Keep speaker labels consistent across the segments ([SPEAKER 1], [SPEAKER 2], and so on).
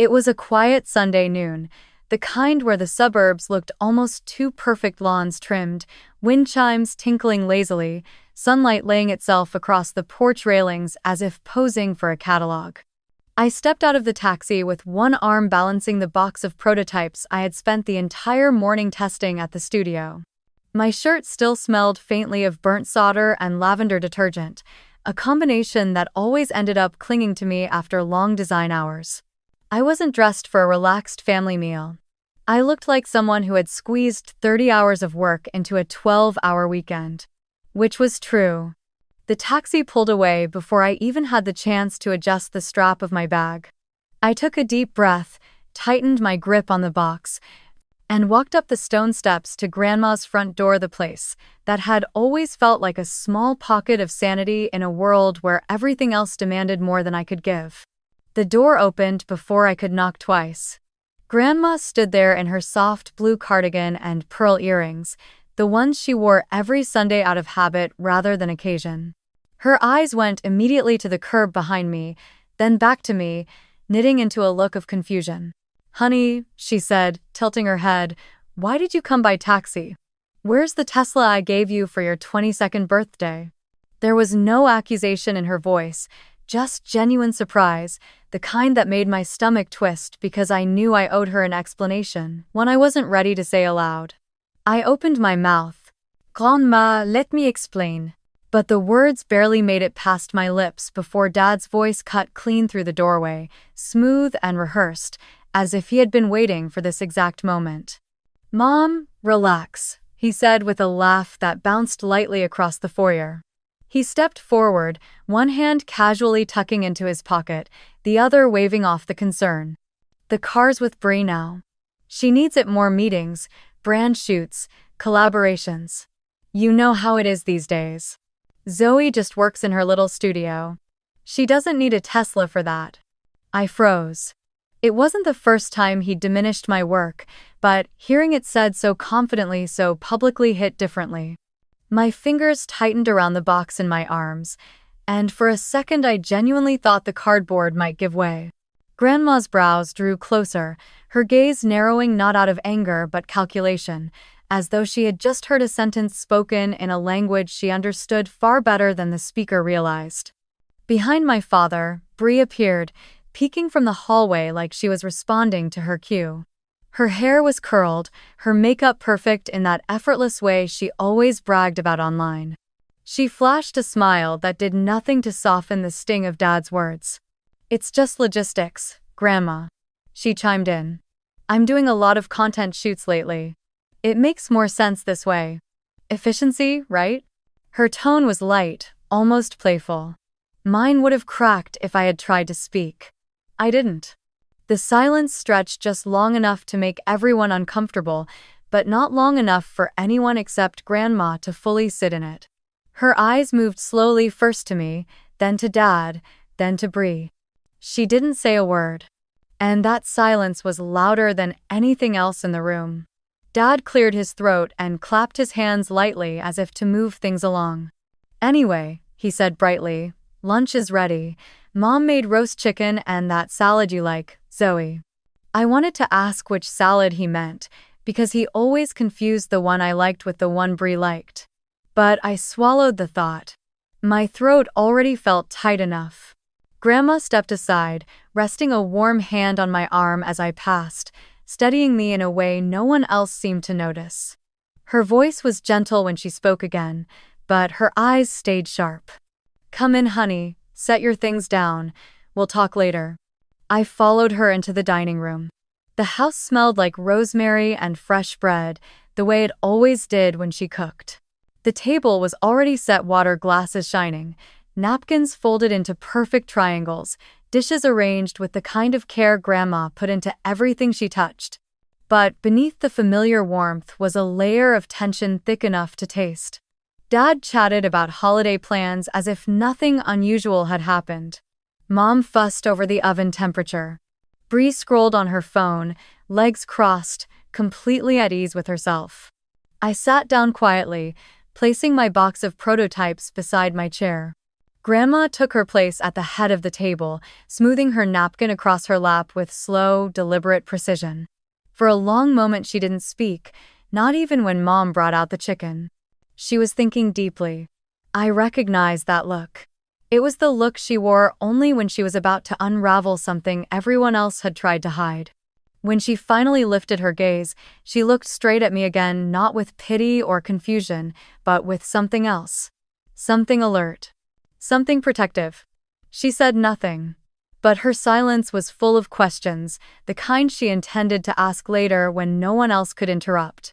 [SPEAKER 1] It was a quiet Sunday noon, the kind where the suburbs looked almost two perfect lawns trimmed, wind chimes tinkling lazily, sunlight laying itself across the porch railings as if posing for a catalog. I stepped out of the taxi with one arm balancing the box of prototypes I had spent the entire morning testing at the studio. My shirt still smelled faintly of burnt solder and lavender detergent, a combination that always ended up clinging to me after long design hours. I wasn't dressed for a relaxed family meal. I looked like someone who had squeezed 30 hours of work into a 12-hour weekend. Which was true. The taxi pulled away before I even had the chance to adjust the strap of my bag. I took a deep breath, tightened my grip on the box, and walked up the stone steps to Grandma's front door, the place that had always felt like a small pocket of sanity in a world where everything else demanded more than I could give. The door opened before I could knock twice. Grandma stood there in her soft blue cardigan and pearl earrings, the ones she wore every Sunday out of habit rather than occasion. Her eyes went immediately to the curb behind me, then back to me, knitting into a look of confusion. "Honey," she said, tilting her head, "why did you come by taxi? Where's the Tesla I gave you for your 22nd birthday?" There was no accusation in her voice, just genuine surprise, the kind that made my stomach twist because I knew I owed her an explanation, one I wasn't ready to say aloud. I opened my mouth. "Grandma, let me explain." But the words barely made it past my lips before Dad's voice cut clean through the doorway, smooth and rehearsed, as if he had been waiting for this exact moment. "Mom, relax," he said with a laugh that bounced lightly across the foyer. He stepped forward, one hand casually tucking into his pocket, the other waving off the concern. "The car's with Brie now. She needs it more meetings, brand shoots, collaborations. You know how it is these days. Zoe just works in her little studio. She doesn't need a Tesla for that." I froze. It wasn't the first time he'd diminished my work, but hearing it said so confidently, so publicly, hit differently. My fingers tightened around the box in my arms, and for a second I genuinely thought the cardboard might give way. Grandma's brows drew closer, her gaze narrowing not out of anger but calculation, as though she had just heard a sentence spoken in a language she understood far better than the speaker realized. Behind my father, Brie appeared, peeking from the hallway like she was responding to her cue. Her hair was curled, her makeup perfect in that effortless way she always bragged about online. She flashed a smile that did nothing to soften the sting of Dad's words. "It's just logistics, Grandma," she chimed in. "I'm doing a lot of content shoots lately. It makes more sense this way. Efficiency, right?" Her tone was light, almost playful. Mine would have cracked if I had tried to speak. I didn't. The silence stretched just long enough to make everyone uncomfortable, but not long enough for anyone except Grandma to fully sit in it. Her eyes moved slowly, first to me, then to Dad, then to Brie. She didn't say a word. And that silence was louder than anything else in the room. Dad cleared his throat and clapped his hands lightly as if to move things along. "Anyway," he said brightly, "lunch is ready. Mom made roast chicken and that salad you like, Zoe." I wanted to ask which salad he meant, because he always confused the one I liked with the one Brie liked. But I swallowed the thought. My throat already felt tight enough. Grandma stepped aside, resting a warm hand on my arm as I passed, steadying me in a way no one else seemed to notice. Her voice was gentle when she spoke again, but her eyes stayed sharp. "Come in, honey, set your things down. We'll talk later." I followed her into the dining room. The house smelled like rosemary and fresh bread, the way it always did when she cooked. The table was already set, water glasses shining, napkins folded into perfect triangles, dishes arranged with the kind of care Grandma put into everything she touched. But beneath the familiar warmth was a layer of tension thick enough to taste. Dad chatted about holiday plans as if nothing unusual had happened. Mom fussed over the oven temperature. Brie scrolled on her phone, legs crossed, completely at ease with herself. I sat down quietly, placing my box of prototypes beside my chair. Grandma took her place at the head of the table, smoothing her napkin across her lap with slow, deliberate precision. For a long moment she didn't speak, not even when Mom brought out the chicken. She was thinking deeply. I recognized that look. It was the look she wore only when she was about to unravel something everyone else had tried to hide. When she finally lifted her gaze, she looked straight at me again, not with pity or confusion, but with something else. Something alert. Something protective. She said nothing. But her silence was full of questions, the kind she intended to ask later when no one else could interrupt.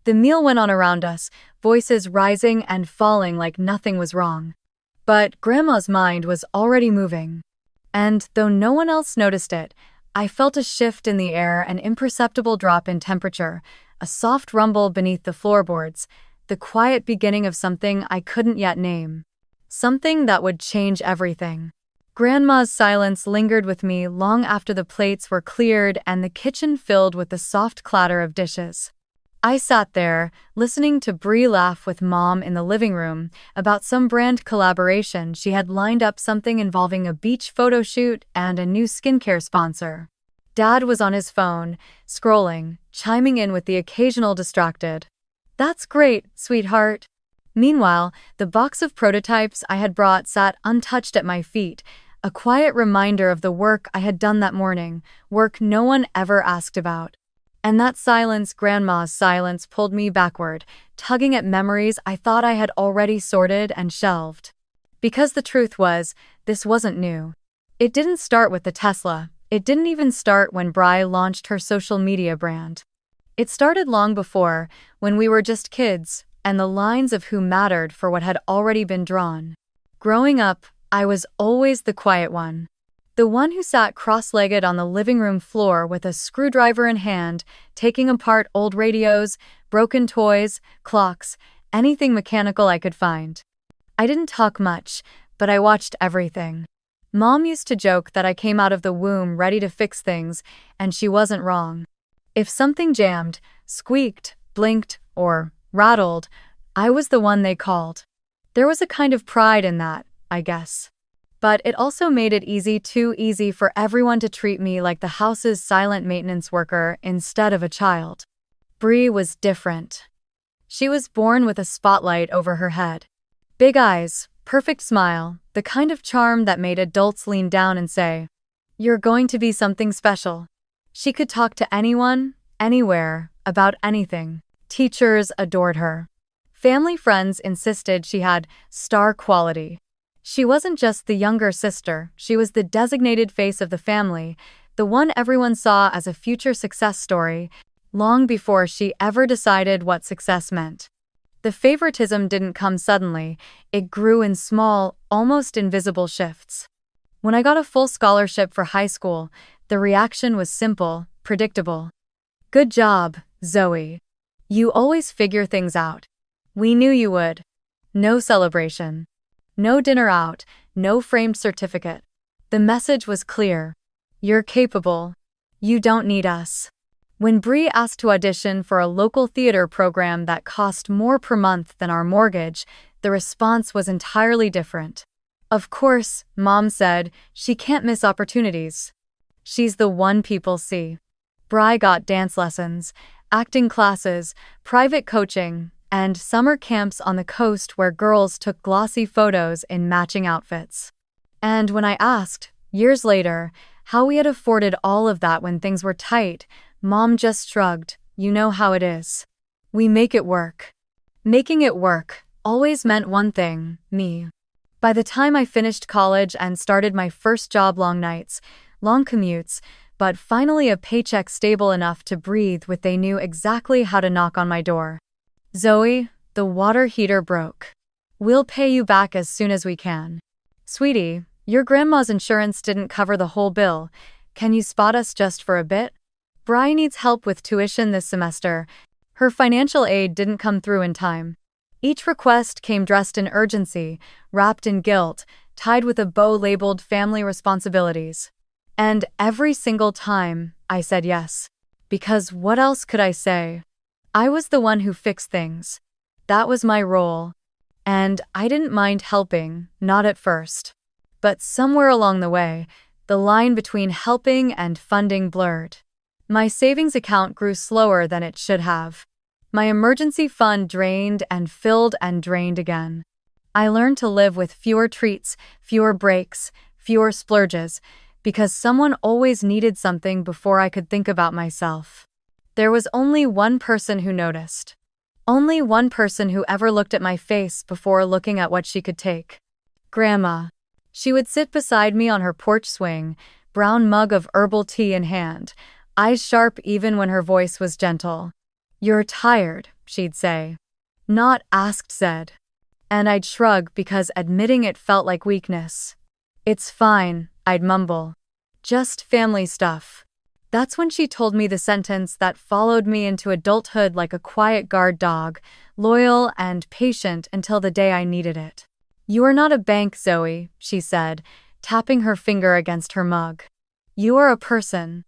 [SPEAKER 1] The meal went on around us, voices rising and falling like nothing was wrong. But Grandma's mind was already moving. And, though no one else noticed it, I felt a shift in the air, an imperceptible drop in temperature, a soft rumble beneath the floorboards, the quiet beginning of something I couldn't yet name. Something that would change everything. Grandma's silence lingered with me long after the plates were cleared and the kitchen filled with the soft clatter of dishes. I sat there, listening to Bree laugh with Mom in the living room about some brand collaboration she had lined up, something involving a beach photo shoot and a new skincare sponsor. Dad was on his phone, scrolling, chiming in with the occasional distracted, "That's great, sweetheart." Meanwhile, the box of prototypes I had brought sat untouched at my feet, a quiet reminder of the work I had done that morning, work no one ever asked about. And that silence, Grandma's silence, pulled me backward, tugging at memories I thought I had already sorted and shelved. Because the truth was, this wasn't new. It didn't start with the Tesla. It didn't even start when Bri launched her social media brand. It started long before, when we were just kids, and the lines of who mattered for what had already been drawn. Growing up, I was always the quiet one. The one who sat cross-legged on the living room floor with a screwdriver in hand, taking apart old radios, broken toys, clocks, anything mechanical I could find. I didn't talk much, but I watched everything. Mom used to joke that I came out of the womb ready to fix things, and she wasn't wrong. If something jammed, squeaked, blinked, or rattled, I was the one they called. There was a kind of pride in that, I guess. But it also made it too easy for everyone to treat me like the house's silent maintenance worker instead of a child. Bree was different. She was born with a spotlight over her head. Big eyes, perfect smile, the kind of charm that made adults lean down and say, "You're going to be something special." She could talk to anyone, anywhere, about anything. Teachers adored her. Family friends insisted she had star quality. She wasn't just the younger sister, she was the designated face of the family, the one everyone saw as a future success story, long before she ever decided what success meant. The favoritism didn't come suddenly, it grew in small, almost invisible shifts. When I got a full scholarship for high school, the reaction was simple, predictable. "Good job, Zoe. You always figure things out. We knew you would." No celebration. No dinner out, no framed certificate. The message was clear. You're capable. You don't need us. When Bree asked to audition for a local theater program that cost more per month than our mortgage, the response was entirely different. Of course, Mom said, she can't miss opportunities. She's the one people see. Bri got dance lessons, acting classes, private coaching, and summer camps on the coast where girls took glossy photos in matching outfits. And when I asked, years later, how we had afforded all of that when things were tight, Mom just shrugged, "You know how it is. We make it work." Making it work always meant one thing, me. By the time I finished college and started my first job, long nights, long commutes, but finally a paycheck stable enough to breathe with, they knew exactly how to knock on my door. "Zoe, the water heater broke. We'll pay you back as soon as we can." "Sweetie, your grandma's insurance didn't cover the whole bill. Can you spot us just for a bit? Bri needs help with tuition this semester." Her financial aid didn't come through in time. Each request came dressed in urgency, wrapped in guilt, tied with a bow labeled family responsibilities. And every single time, I said yes. Because what else could I say? I was the one who fixed things. That was my role. And I didn't mind helping, not at first. But somewhere along the way, the line between helping and funding blurred. My savings account grew slower than it should have. My emergency fund drained and filled and drained again. I learned to live with fewer treats, fewer breaks, fewer splurges, because someone always needed something before I could think about myself. There was only one person who noticed. Only one person who ever looked at my face before looking at what she could take. Grandma. She would sit beside me on her porch swing, brown mug of herbal tea in hand, eyes sharp even when her voice was gentle. "You're tired," she'd say. Not asked, said. And I'd shrug because admitting it felt like weakness. "It's fine," I'd mumble. "Just family stuff." That's when she told me the sentence that followed me into adulthood like a quiet guard dog, loyal and patient until the day I needed it. "You are not a bank, Zoe," she said, tapping her finger against her mug. "You are a person."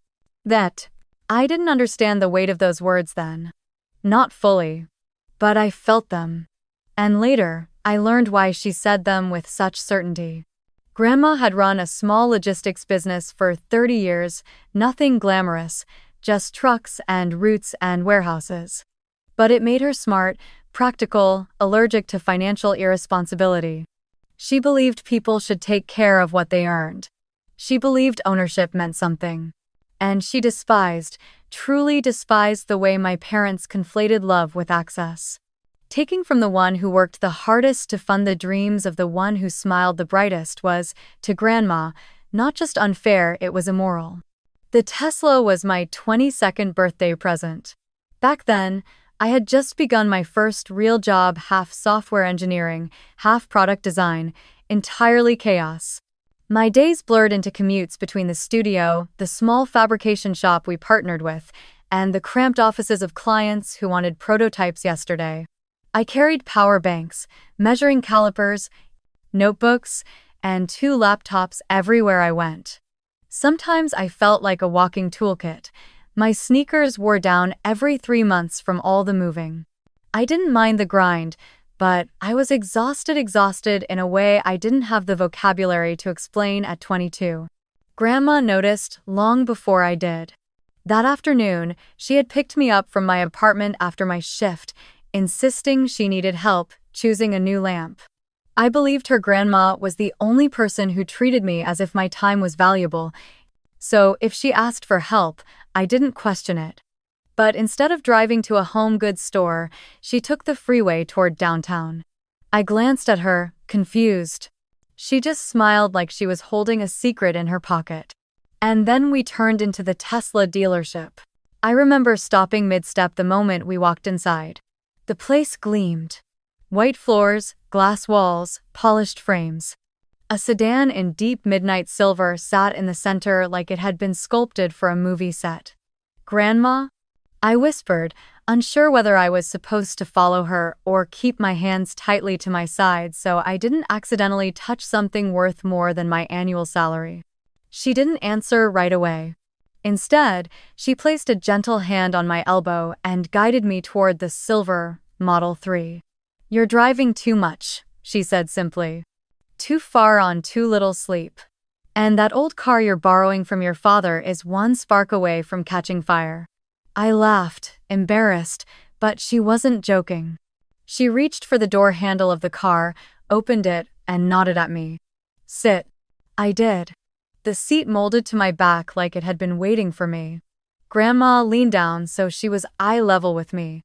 [SPEAKER 1] I didn't understand the weight of those words then. Not fully. But I felt them. And later, I learned why she said them with such certainty. Grandma had run a small logistics business for 30 years, nothing glamorous, just trucks and routes and warehouses. But it made her smart, practical, allergic to financial irresponsibility. She believed people should take care of what they earned. She believed ownership meant something. And she despised, truly despised the way my parents conflated love with access. Taking from the one who worked the hardest to fund the dreams of the one who smiled the brightest was, to Grandma, not just unfair, it was immoral. The Tesla was my 22nd birthday present. Back then, I had just begun my first real job, half software engineering, half product design, entirely chaos. My days blurred into commutes between the studio, the small fabrication shop we partnered with, and the cramped offices of clients who wanted prototypes yesterday. I carried power banks, measuring calipers, notebooks, and 2 laptops everywhere I went. Sometimes I felt like a walking toolkit. My sneakers wore down every 3 months from all the moving. I didn't mind the grind, but I was exhausted in a way I didn't have the vocabulary to explain at 22. Grandma noticed long before I did. That afternoon, she had picked me up from my apartment after my shift, insisting she needed help choosing a new lamp. I believed her grandma was the only person who treated me as if my time was valuable, so if she asked for help, I didn't question it. But instead of driving to a home goods store, she took the freeway toward downtown. I glanced at her, confused. She just smiled like she was holding a secret in her pocket. And then we turned into the Tesla dealership. I remember stopping mid-step the moment we walked inside. The place gleamed. White floors, glass walls, polished frames. A sedan in deep midnight silver sat in the center like it had been sculpted for a movie set. "Grandma?" I whispered, unsure whether I was supposed to follow her or keep my hands tightly to my sides so I didn't accidentally touch something worth more than my annual salary. She didn't answer right away. Instead, she placed a gentle hand on my elbow and guided me toward the silver Model 3. "You're driving too much," she said simply. "Too far on too little sleep. And that old car you're borrowing from your father is one spark away from catching fire." I laughed, embarrassed, but she wasn't joking. She reached for the door handle of the car, opened it, and nodded at me. "Sit." I did. The seat molded to my back like it had been waiting for me. Grandma leaned down so she was eye level with me.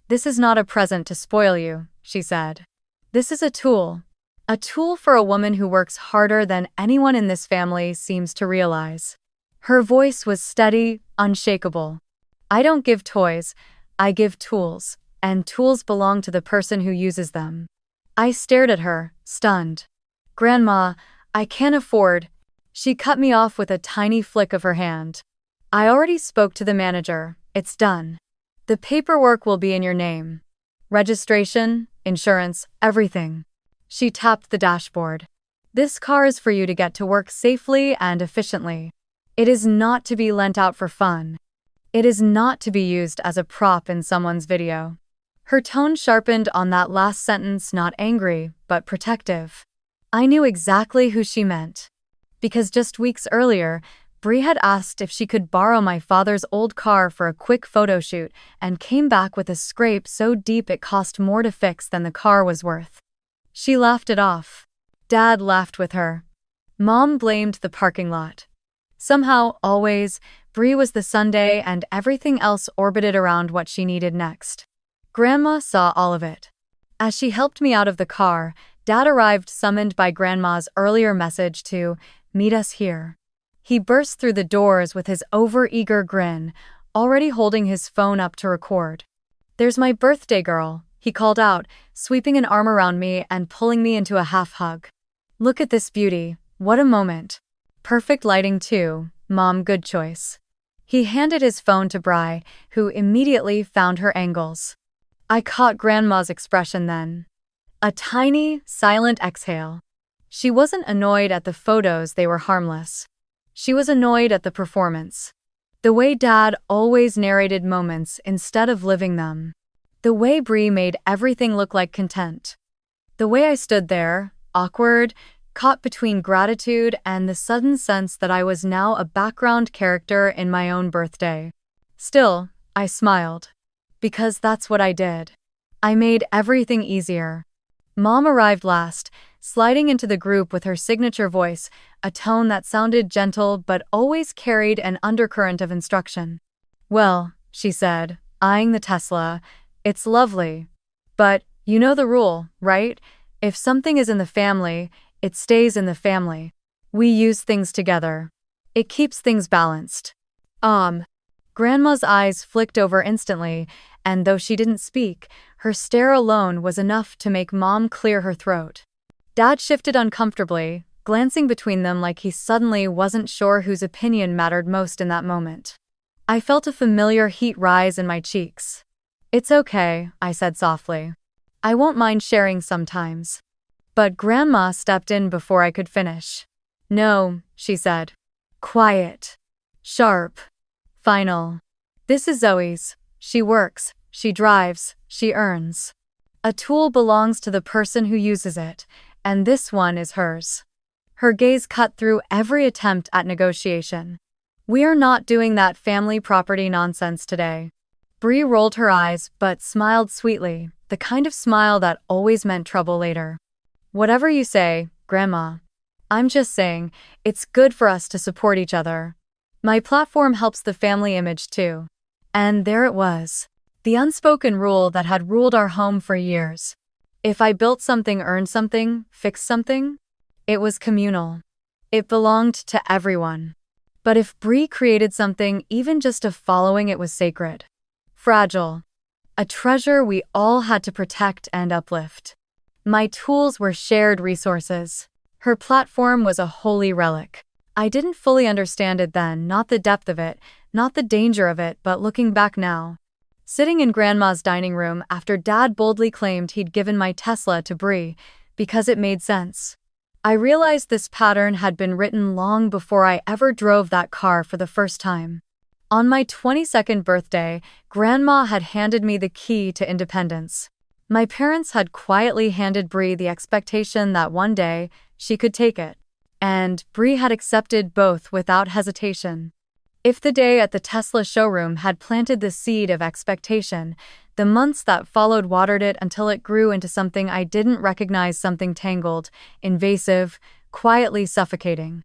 [SPEAKER 1] "This is not a present to spoil you," she said. "This is a tool. A tool for a woman who works harder than anyone in this family seems to realize." Her voice was steady, unshakable. "I don't give toys, I give tools, and tools belong to the person who uses them." I stared at her, stunned. "Grandma, I can't afford—" She cut me off with a tiny flick of her hand. "I already spoke to the manager, it's done. The paperwork will be in your name. Registration, insurance, everything." She tapped the dashboard. "This car is for you to get to work safely and efficiently. It is not to be lent out for fun. It is not to be used as a prop in someone's video." Her tone sharpened on that last sentence, not angry, but protective. I knew exactly who she meant. Because just weeks earlier, Bree had asked if she could borrow my father's old car for a quick photo shoot and came back with a scrape so deep it cost more to fix than the car was worth. She laughed it off. Dad laughed with her. Mom blamed the parking lot. Somehow, always, Bree was the Sunday and everything else orbited around what she needed next. Grandma saw all of it. As she helped me out of the car, Dad arrived, summoned by Grandma's earlier message to meet us here. He burst through the doors with his over-eager grin, already holding his phone up to record. "There's my birthday girl," he called out, sweeping an arm around me and pulling me into a half hug. "Look at this beauty, what a moment. Perfect lighting too, Mom, good choice." He handed his phone to Bri, who immediately found her angles. I caught Grandma's expression then. A tiny, silent exhale. She wasn't annoyed at the photos, they were harmless. She was annoyed at the performance. The way Dad always narrated moments instead of living them. The way Bree made everything look like content. The way I stood there, awkward, caught between gratitude and the sudden sense that I was now a background character in my own birthday. Still, I smiled. Because that's what I did. I made everything easier. Mom arrived last, sliding into the group with her signature voice, a tone that sounded gentle but always carried an undercurrent of instruction. "Well," she said, eyeing the Tesla, "it's lovely. But, you know the rule, right? If something is in the family, it stays in the family. We use things together. It keeps things balanced." Grandma's eyes flicked over instantly, and though she didn't speak, her stare alone was enough to make Mom clear her throat. Dad shifted uncomfortably, glancing between them like he suddenly wasn't sure whose opinion mattered most in that moment. I felt a familiar heat rise in my cheeks. "It's okay," I said softly. "I won't mind sharing sometimes." But Grandma stepped in before I could finish. "No," she said. Quiet. Sharp. Final. "This is Zoe's. She works, she drives, she earns. A tool belongs to the person who uses it, and this one is hers." Her gaze cut through every attempt at negotiation. "We are not doing that family property nonsense today." Bree rolled her eyes but smiled sweetly, the kind of smile that always meant trouble later. "Whatever you say, Grandma. I'm just saying, it's good for us to support each other. My platform helps the family image too." And there it was. The unspoken rule that had ruled our home for years. If I built something, earned something, fixed something, it was communal. It belonged to everyone. But if Bree created something, even just a following, it was sacred. Fragile. A treasure we all had to protect and uplift. My tools were shared resources. Her platform was a holy relic. I didn't fully understand it then, not the depth of it, not the danger of it, but looking back now. Sitting in Grandma's dining room after Dad boldly claimed he'd given my Tesla to Bree because it made sense, I realized this pattern had been written long before I ever drove that car for the first time. On my 22nd birthday, Grandma had handed me the key to independence. My parents had quietly handed Bree the expectation that one day, she could take it. And Bree had accepted both without hesitation. If the day at the Tesla showroom had planted the seed of expectation, the months that followed watered it until it grew into something I didn't recognize, something tangled, invasive, quietly suffocating.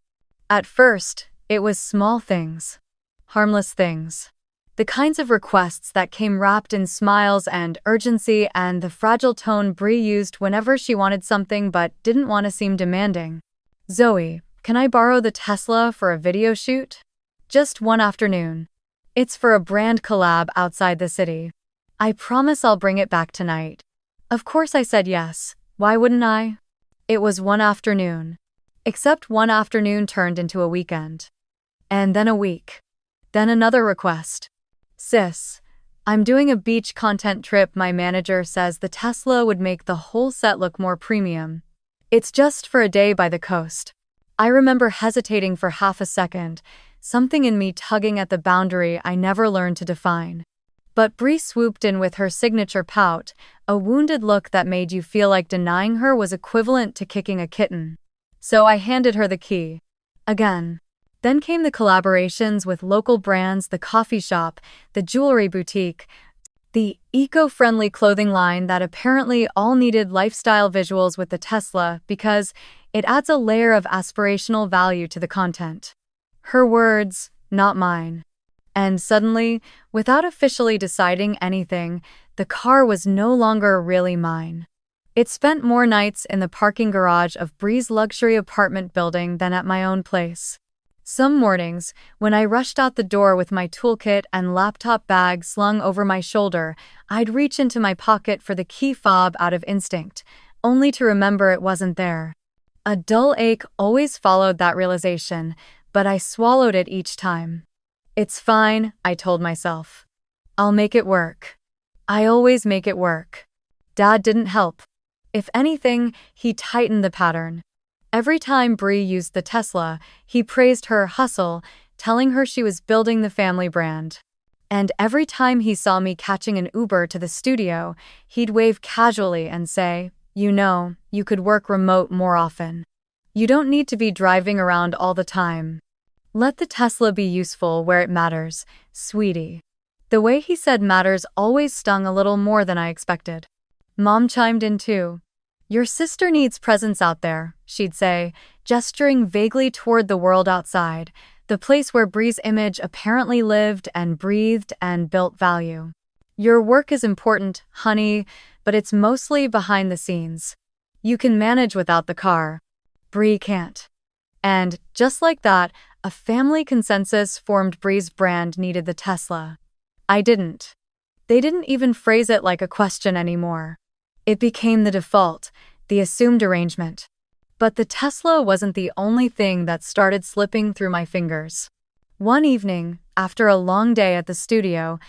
[SPEAKER 1] At first, it was small things. Harmless things. The kinds of requests that came wrapped in smiles and urgency and the fragile tone Bree used whenever she wanted something but didn't want to seem demanding. "Zoe, can I borrow the Tesla for a video shoot? Just one afternoon. It's for a brand collab outside the city. I promise I'll bring it back tonight." Of course I said yes, why wouldn't I? It was one afternoon. Except one afternoon turned into a weekend. And then a week. Then another request. "Sis, I'm doing a beach content trip. My manager says the Tesla would make the whole set look more premium. It's just for a day by the coast." I remember hesitating for half a second, something in me tugging at the boundary I never learned to define. But Bree swooped in with her signature pout, a wounded look that made you feel like denying her was equivalent to kicking a kitten. So I handed her the key. Again. Then came the collaborations with local brands, the coffee shop, the jewelry boutique, the eco-friendly clothing line that apparently all needed lifestyle visuals with the Tesla because it adds a layer of aspirational value to the content. Her words, not mine. And suddenly, without officially deciding anything, the car was no longer really mine. It spent more nights in the parking garage of Bree's luxury apartment building than at my own place. Some mornings, when I rushed out the door with my toolkit and laptop bag slung over my shoulder, I'd reach into my pocket for the key fob out of instinct, only to remember it wasn't there. A dull ache always followed that realization, but I swallowed it each time. It's fine, I told myself. I'll make it work. I always make it work. Dad didn't help. If anything, he tightened the pattern. Every time Bree used the Tesla, he praised her hustle, telling her she was building the family brand. And every time he saw me catching an Uber to the studio, he'd wave casually and say, "You know, you could work remote more often. You don't need to be driving around all the time. Let the Tesla be useful where it matters, sweetie." The way he said matters always stung a little more than I expected. Mom chimed in too. "Your sister needs presence out there," she'd say, gesturing vaguely toward the world outside, the place where Bree's image apparently lived and breathed and built value. "Your work is important, honey, but it's mostly behind the scenes. You can manage without the car. Bree can't." And, just like that, a family consensus formed. Bree's brand needed the Tesla. I didn't. They didn't even phrase it like a question anymore. It became the default, the assumed arrangement. But the Tesla wasn't the only thing that started slipping through my fingers. One evening, after a long day at the studio,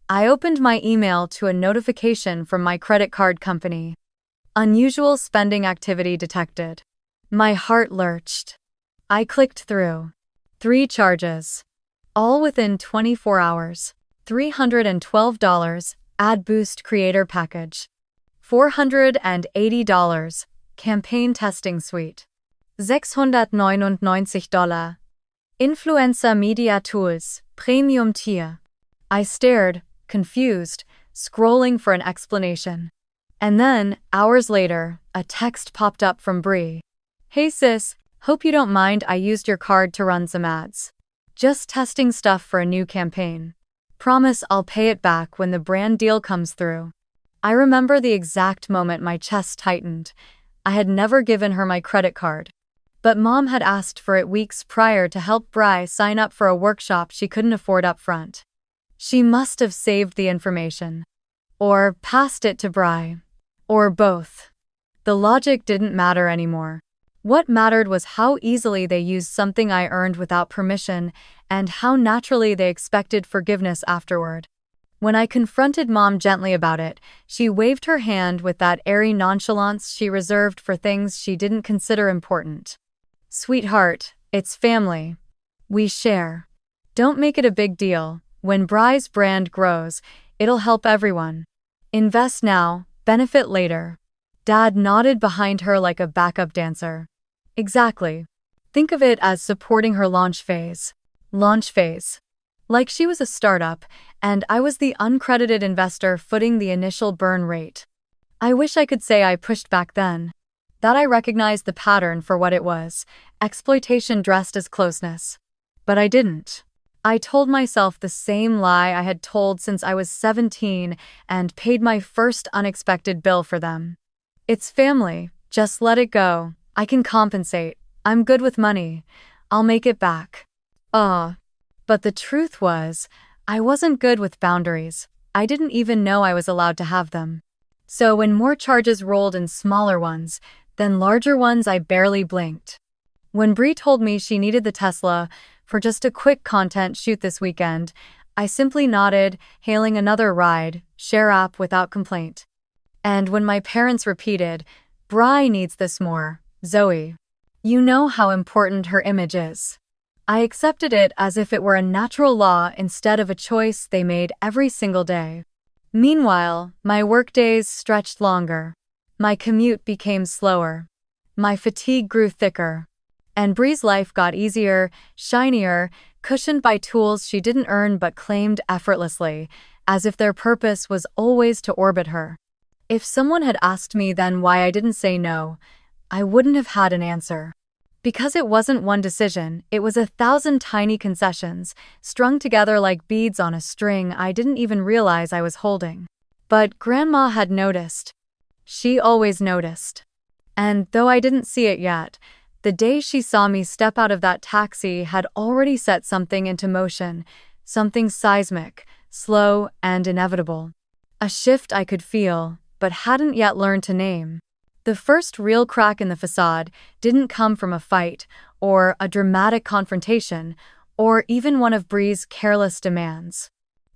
[SPEAKER 1] I opened my email to a notification from my credit card company. Unusual spending activity detected. My heart lurched. I clicked through. 3 charges. All within 24 hours. $312, Ad Boost Creator Package. $480, Campaign Testing Suite. $699, Influencer Media Tools, Premium Tier. I stared, confused, scrolling for an explanation. And then, hours later, a text popped up from Bree. "Hey sis, hope you don't mind I used your card to run some ads. Just testing stuff for a new campaign. Promise I'll pay it back when the brand deal comes through." I remember the exact moment my chest tightened. I had never given her my credit card. But Mom had asked for it weeks prior to help Bri sign up for a workshop she couldn't afford up front. She must have saved the information. Or passed it to Bri. Or both. The logic didn't matter anymore. What mattered was how easily they used something I earned without permission, and how naturally they expected forgiveness afterward. When I confronted Mom gently about it, she waved her hand with that airy nonchalance she reserved for things she didn't consider important. "Sweetheart, it's family. We share. Don't make it a big deal. When Bri's brand grows, it'll help everyone. Invest now, benefit later." Dad nodded behind her like a backup dancer. "Exactly. Think of it as supporting her launch phase." Launch phase. Like she was a startup, and I was the uncredited investor footing the initial burn rate. I wish I could say I pushed back then. That I recognized the pattern for what it was, exploitation dressed as closeness. But I didn't. I told myself the same lie I had told since I was 17 and paid my first unexpected bill for them. "It's family, just let it go. I can compensate. I'm good with money. I'll make it back." But the truth was, I wasn't good with boundaries. I didn't even know I was allowed to have them. So when more charges rolled in smaller ones, then larger ones, I barely blinked. When Bree told me she needed the Tesla for just a quick content shoot this weekend, I simply nodded, hailing another ride, share app without complaint. And when my parents repeated, "Bri needs this more, Zoe. You know how important her image is." I accepted it as if it were a natural law instead of a choice they made every single day. Meanwhile, my workdays stretched longer. My commute became slower. My fatigue grew thicker. And Bree's life got easier, shinier, cushioned by tools she didn't earn but claimed effortlessly, as if their purpose was always to orbit her. If someone had asked me then why I didn't say no, I wouldn't have had an answer. Because it wasn't one decision, it was 1,000 tiny concessions, strung together like beads on a string I didn't even realize I was holding. But Grandma had noticed. She always noticed. And though I didn't see it yet, the day she saw me step out of that taxi had already set something into motion, something seismic, slow, and inevitable. A shift I could feel, but hadn't yet learned to name. The first real crack in the facade didn't come from a fight, or a dramatic confrontation, or even one of Bree's careless demands.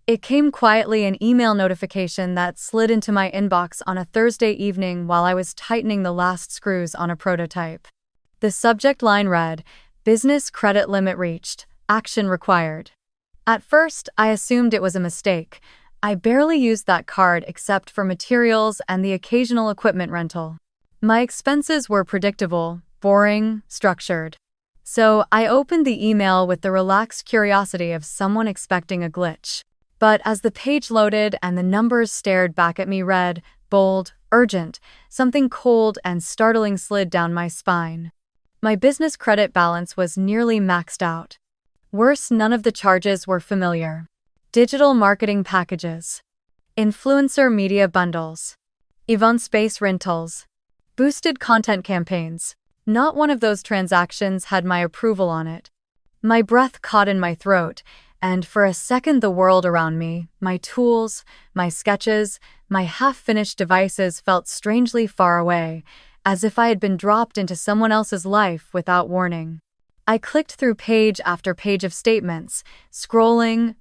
[SPEAKER 1] It came quietly, an email notification that slid into my inbox on a Thursday evening while I was tightening the last screws on a prototype. The subject line read, "Business credit limit reached. Action required." At first, I assumed it was a mistake. I barely used that card except for materials and the occasional equipment rental. My expenses were predictable, boring, structured. So I opened the email with the relaxed curiosity of someone expecting a glitch. But as the page loaded and the numbers stared back at me, red, bold, urgent, something cold and startling slid down my spine. My business credit balance was nearly maxed out. Worse, none of the charges were familiar. Digital marketing packages, influencer media bundles, event space rentals, boosted content campaigns. Not one of those transactions had my approval on it. My breath caught in my throat, and for a second the world around me, my tools, my sketches, my half-finished devices felt strangely far away, as if I had been dropped into someone else's life without warning. I clicked through page after page of statements, scrolling,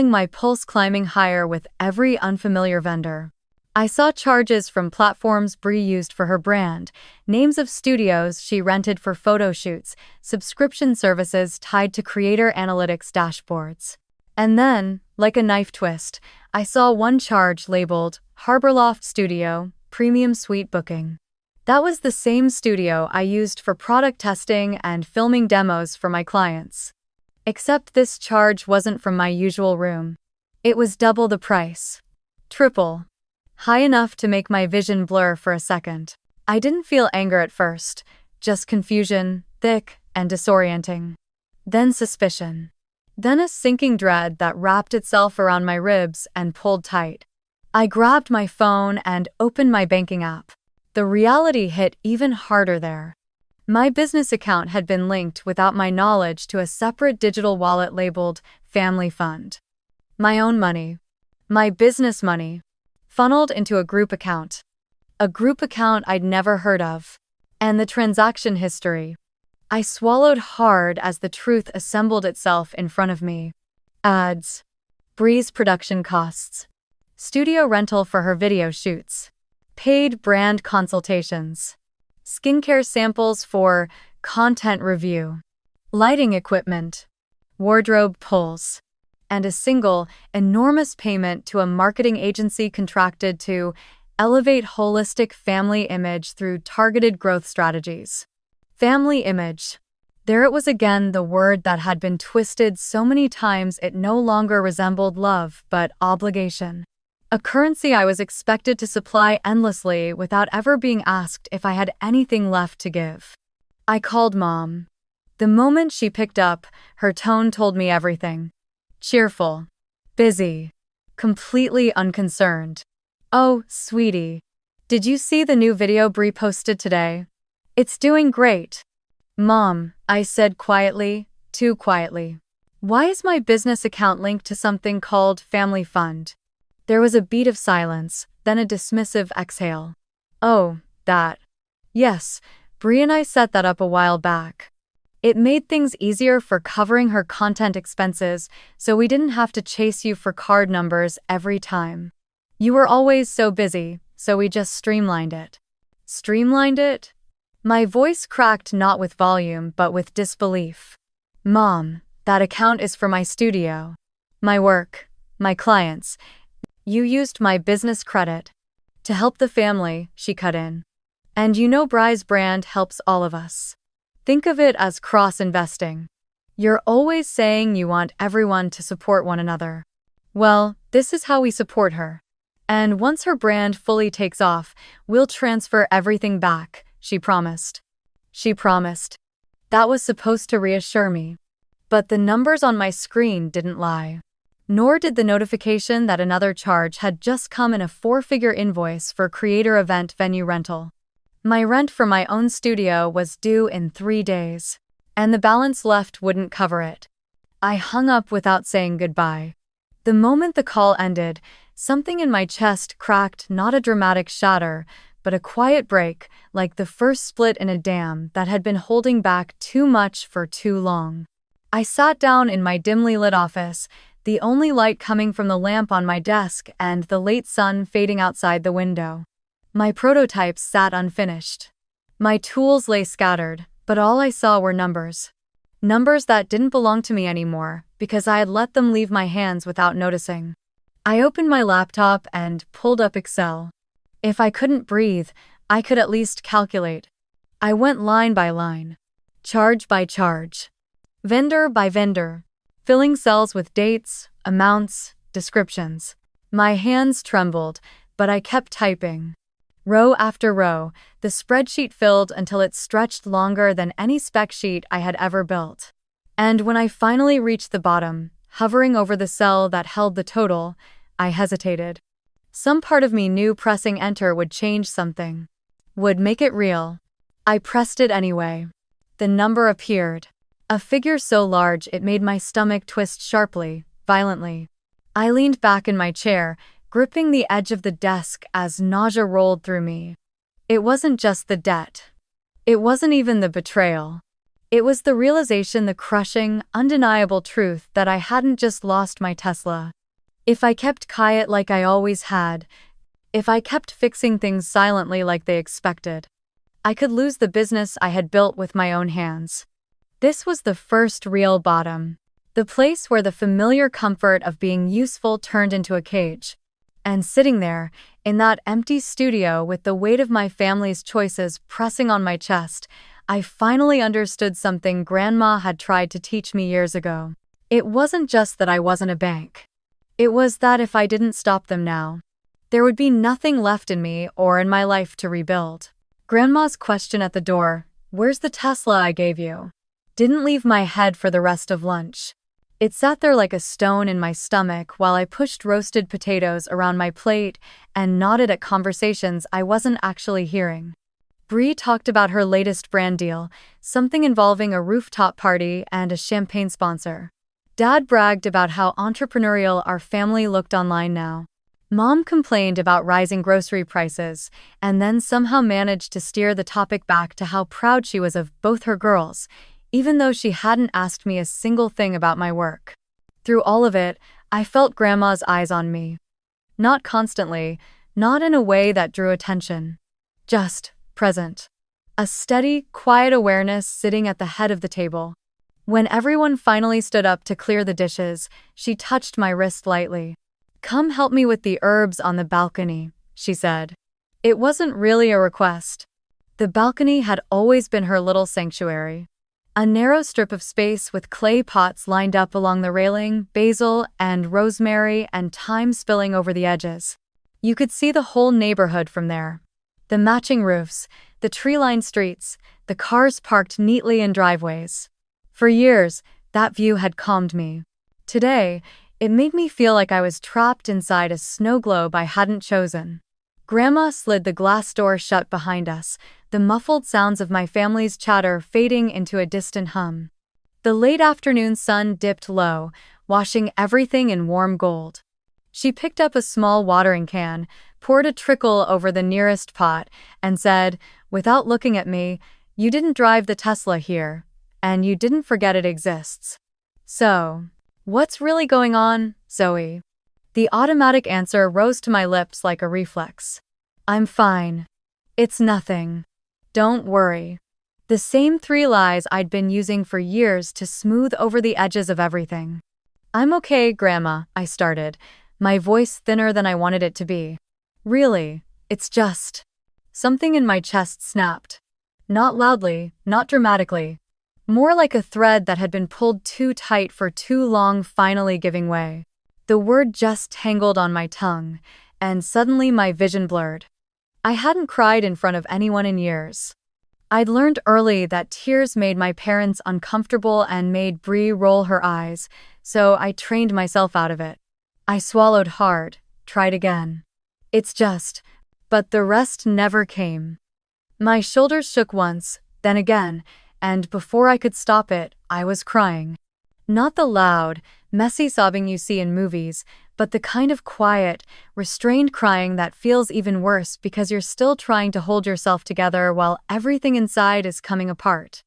[SPEAKER 1] my pulse climbing higher with every unfamiliar vendor. I saw charges from platforms Bree used for her brand, names of studios she rented for photo shoots, subscription services tied to creator analytics dashboards. And then, like a knife twist, I saw one charge labeled Harborloft Studio, Premium Suite Booking. That was the same studio I used for product testing and filming demos for my clients. Except this charge wasn't from my usual room. It was double the price. Triple. High enough to make my vision blur for a second. I didn't feel anger at first, just confusion, thick and disorienting. Then suspicion. Then a sinking dread that wrapped itself around my ribs and pulled tight. I grabbed my phone and opened my banking app. The reality hit even harder there. My business account had been linked without my knowledge to a separate digital wallet labeled Family Fund. My own money. My business money. Funneled into a group account. A group account I'd never heard of. And the transaction history. I swallowed hard as the truth assembled itself in front of me. Ads. Bree's production costs. Studio rental for her video shoots. Paid brand consultations. Skincare samples for content review. Lighting equipment. Wardrobe pulls. And a single, enormous payment to a marketing agency contracted to elevate holistic family image through targeted growth strategies. Family image. There it was again, the word that had been twisted so many times it no longer resembled love but obligation. A currency I was expected to supply endlessly without ever being asked if I had anything left to give. I called Mom. The moment she picked up, her tone told me everything. Cheerful. Busy. Completely unconcerned. "Oh, sweetie. Did you see the new video Bree posted today? It's doing great." "Mom," I said quietly, too quietly. "Why is my business account linked to something called Family Fund?" There was a beat of silence, then a dismissive exhale. "Oh, that. Yes, Bree and I set that up a while back. It made things easier for covering her content expenses, so we didn't have to chase you for card numbers every time. You were always so busy, so we just streamlined it." Streamlined it? My voice cracked not with volume but with disbelief. Mom, that account is for my studio. My work. My clients. You used my business credit. To help the family, she cut in. And you know Bry's brand helps all of us. Think of it as cross-investing. You're always saying you want everyone to support one another. Well, this is how we support her. And once her brand fully takes off, we'll transfer everything back, she promised. She promised. That was supposed to reassure me. But the numbers on my screen didn't lie. Nor did the notification that another charge had just come in a 4-figure invoice for creator event venue rental. My rent for my own studio was due in 3 days, and the balance left wouldn't cover it. I hung up without saying goodbye. The moment the call ended, something in my chest cracked, not a dramatic shatter, but a quiet break, like the first split in a dam that had been holding back too much for too long. I sat down in my dimly lit office, the only light coming from the lamp on my desk and the late sun fading outside the window. My prototypes sat unfinished. My tools lay scattered, but all I saw were numbers. Numbers that didn't belong to me anymore, because I had let them leave my hands without noticing. I opened my laptop and pulled up Excel. If I couldn't breathe, I could at least calculate. I went line by line, charge by charge, vendor by vendor, filling cells with dates, amounts, descriptions. My hands trembled, but I kept typing. Row after row, the spreadsheet filled until it stretched longer than any spec sheet I had ever built. And when I finally reached the bottom, hovering over the cell that held the total, I hesitated. Some part of me knew pressing enter would change something, would make it real. I pressed it anyway. The number appeared. A figure so large it made my stomach twist sharply, violently. I leaned back in my chair, gripping the edge of the desk as nausea rolled through me. It wasn't just the debt. It wasn't even the betrayal. It was the realization, the crushing, undeniable truth that I hadn't just lost my Tesla. If I kept quiet like I always had, if I kept fixing things silently like they expected, I could lose the business I had built with my own hands. This was the first real bottom. The place where the familiar comfort of being useful turned into a cage. And sitting there, in that empty studio with the weight of my family's choices pressing on my chest, I finally understood something Grandma had tried to teach me years ago. It wasn't just that I wasn't a bank. It was that if I didn't stop them now, there would be nothing left in me or in my life to rebuild. Grandma's question at the door, "Where's the Tesla I gave you?" didn't leave my head for the rest of lunch. It sat there like a stone in my stomach while I pushed roasted potatoes around my plate and nodded at conversations I wasn't actually hearing. Bree talked about her latest brand deal, something involving a rooftop party and a champagne sponsor. Dad bragged about how entrepreneurial our family looked online now. Mom complained about rising grocery prices, and then somehow managed to steer the topic back to how proud she was of both her girls, even though she hadn't asked me a single thing about my work. Through all of it, I felt Grandma's eyes on me. Not constantly, not in a way that drew attention. Just present. A steady, quiet awareness sitting at the head of the table. When everyone finally stood up to clear the dishes, she touched my wrist lightly. "Come help me with the herbs on the balcony," she said. It wasn't really a request. The balcony had always been her little sanctuary. A narrow strip of space with clay pots lined up along the railing, basil and rosemary and thyme spilling over the edges. You could see the whole neighborhood from there. The matching roofs, the tree-lined streets, the cars parked neatly in driveways. For years, that view had calmed me. Today, it made me feel like I was trapped inside a snow globe I hadn't chosen. Grandma slid the glass door shut behind us, the muffled sounds of my family's chatter fading into a distant hum. The late afternoon sun dipped low, washing everything in warm gold. She picked up a small watering can, poured a trickle over the nearest pot, and said, without looking at me, "You didn't drive the Tesla here, and you didn't forget it exists. So, what's really going on, Zoe?" The automatic answer rose to my lips like a reflex. "I'm fine. It's nothing." Don't worry. The same 3 lies I'd been using for years to smooth over the edges of everything. I'm okay, Grandma, I started, my voice thinner than I wanted it to be. Really, it's just. Something in my chest snapped. Not loudly, not dramatically. More like a thread that had been pulled too tight for too long finally giving way. The word just tangled on my tongue, and suddenly my vision blurred. I hadn't cried in front of anyone in years. I'd learned early that tears made my parents uncomfortable and made Bree roll her eyes, so I trained myself out of it. I swallowed hard, tried again. It's just. But the rest never came. My shoulders shook once, then again, and before I could stop it, I was crying. Not the loud, messy sobbing you see in movies, but the kind of quiet, restrained crying that feels even worse because you're still trying to hold yourself together while everything inside is coming apart.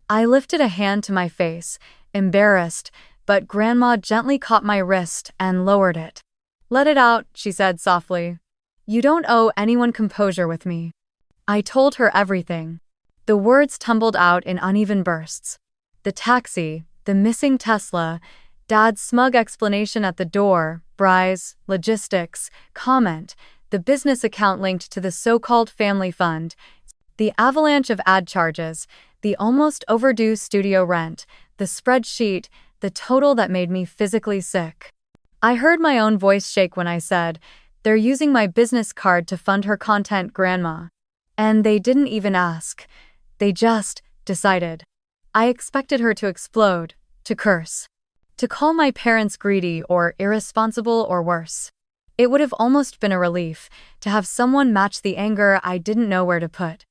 [SPEAKER 1] I lifted a hand to my face, embarrassed, but Grandma gently caught my wrist and lowered it. "Let it out," she said softly. "You don't owe anyone composure with me." I told her everything. The words tumbled out in uneven bursts. The taxi, the missing Tesla, Dad's smug explanation at the door, Bry's logistics comment, the business account linked to the so-called family fund, the avalanche of ad charges, the almost overdue studio rent, the spreadsheet, the total that made me physically sick. I heard my own voice shake when I said, "They're using my business card to fund her content, Grandma." And they didn't even ask. They just decided. I expected her to explode, to curse, to call my parents greedy or irresponsible or worse. It would have almost been a relief to have someone match the anger I didn't know where to put.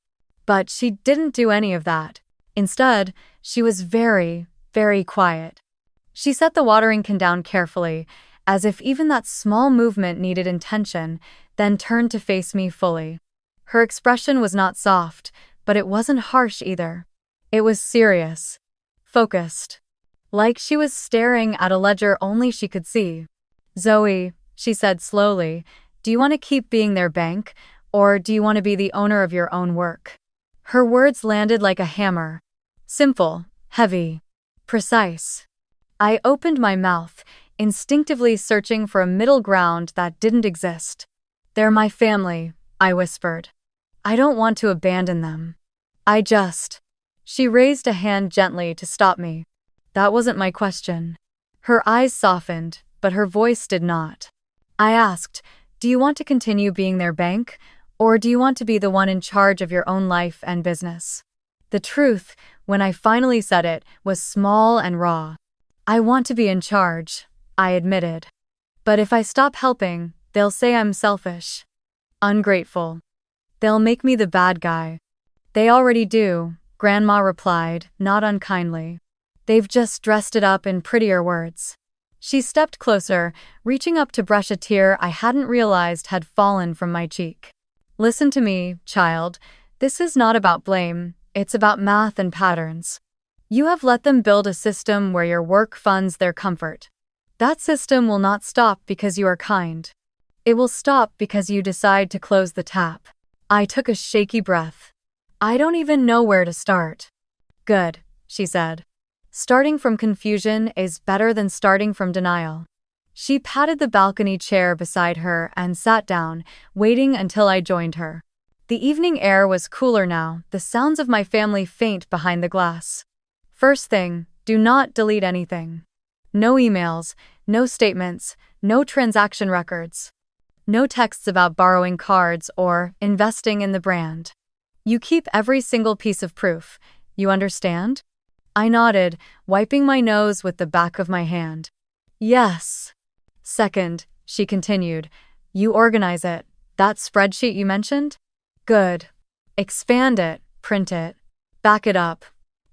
[SPEAKER 1] But she didn't do any of that. Instead, she was very, very quiet. She set the watering can down carefully, as if even that small movement needed intention, then turned to face me fully. Her expression was not soft, but it wasn't harsh either. It was serious, focused, like she was staring at a ledger only she could see. "Zoe," she said slowly, "do you want to keep being their bank, or do you want to be the owner of your own work?" Her words landed like a hammer. Simple, heavy, precise. I opened my mouth, instinctively searching for a middle ground that didn't exist. "They're my family," I whispered. "I don't want to abandon them. I just." She raised a hand gently to stop me. That wasn't my question. Her eyes softened, but her voice did not. I asked, "Do you want to continue being their bank, or do you want to be the one in charge of your own life and business?" The truth, when I finally said it, was small and raw. "I want to be in charge," I admitted. "But if I stop helping, they'll say I'm selfish, ungrateful. They'll make me the bad guy." "They already do," Grandma replied, not unkindly. "They've just dressed it up in prettier words." She stepped closer, reaching up to brush a tear I hadn't realized had fallen from my cheek. "Listen to me, child. This is not about blame, it's about math and patterns. You have let them build a system where your work funds their comfort. That system will not stop because you are kind. It will stop because you decide to close the tap." I took a shaky breath. "I don't even know where to start." "Good," she said. "Starting from confusion is better than starting from denial." She patted the balcony chair beside her and sat down, waiting until I joined her. The evening air was cooler now, the sounds of my family faint behind the glass. "First thing, do not delete anything. No emails, no statements, no transaction records. No texts about borrowing cards or investing in the brand. You keep every single piece of proof. You understand?" I nodded, wiping my nose with the back of my hand. "Yes." "Second," she continued, "you organize it. That spreadsheet you mentioned? Good. Expand it, print it, back it up.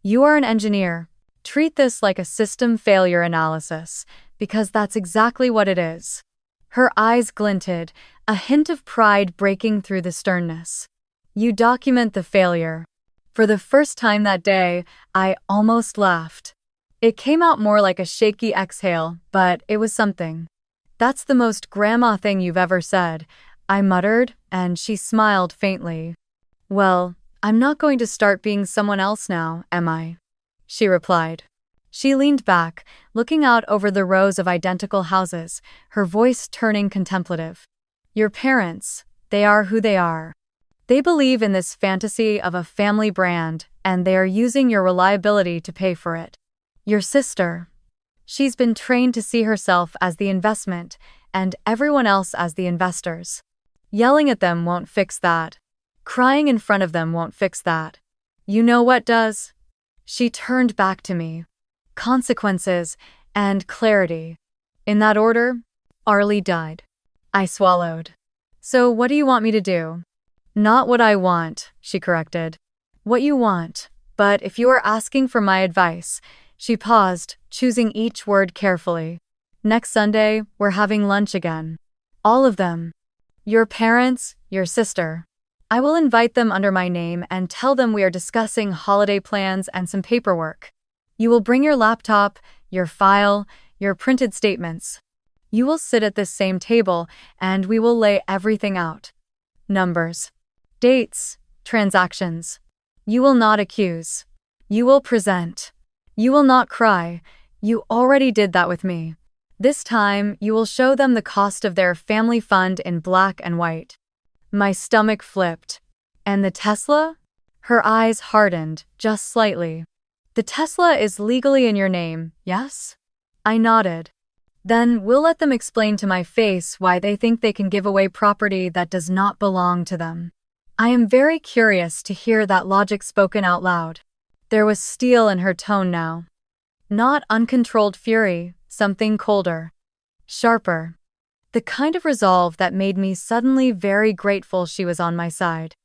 [SPEAKER 1] You are an engineer. Treat this like a system failure analysis, because that's exactly what it is." Her eyes glinted, a hint of pride breaking through the sternness. "You document the failure." For the first time that day, I almost laughed. It came out more like a shaky exhale, but it was something. "That's the most grandma thing you've ever said," I muttered, and she smiled faintly. "Well, I'm not going to start being someone else now, am I? She replied. She leaned back, looking out over the rows of identical houses, her voice turning contemplative. Your parents, they are who they are. They believe in this fantasy of a family brand, and they are using your reliability to pay for it. Your sister. She's been trained to see herself as the investment, and everyone else as the investors. Yelling at them won't fix that. Crying in front of them won't fix that. You know what does? She turned back to me. Consequences and clarity. In that order, Arlie died. I swallowed. So what do you want me to do? Not what I want, she corrected. What you want. But if you are asking for my advice, she paused, choosing each word carefully. Next Sunday, we're having lunch again. All of them. Your parents, your sister. I will invite them under my name and tell them we are discussing holiday plans and some paperwork. You will bring your laptop, your file, your printed statements. You will sit at this same table and we will lay everything out. Numbers. Dates. Transactions. You will not accuse. You will present. You will not cry. You already did that with me. This time, you will show them the cost of their family fund in black and white. My stomach flipped. And the Tesla? Her eyes hardened, just slightly. The Tesla is legally in your name, yes? I nodded. Then we'll let them explain to my face why they think they can give away property that does not belong to them. I am very curious to hear that logic spoken out loud. There was steel in her tone now. Not uncontrolled fury, something colder. Sharper. The kind of resolve that made me suddenly very grateful she was on my side.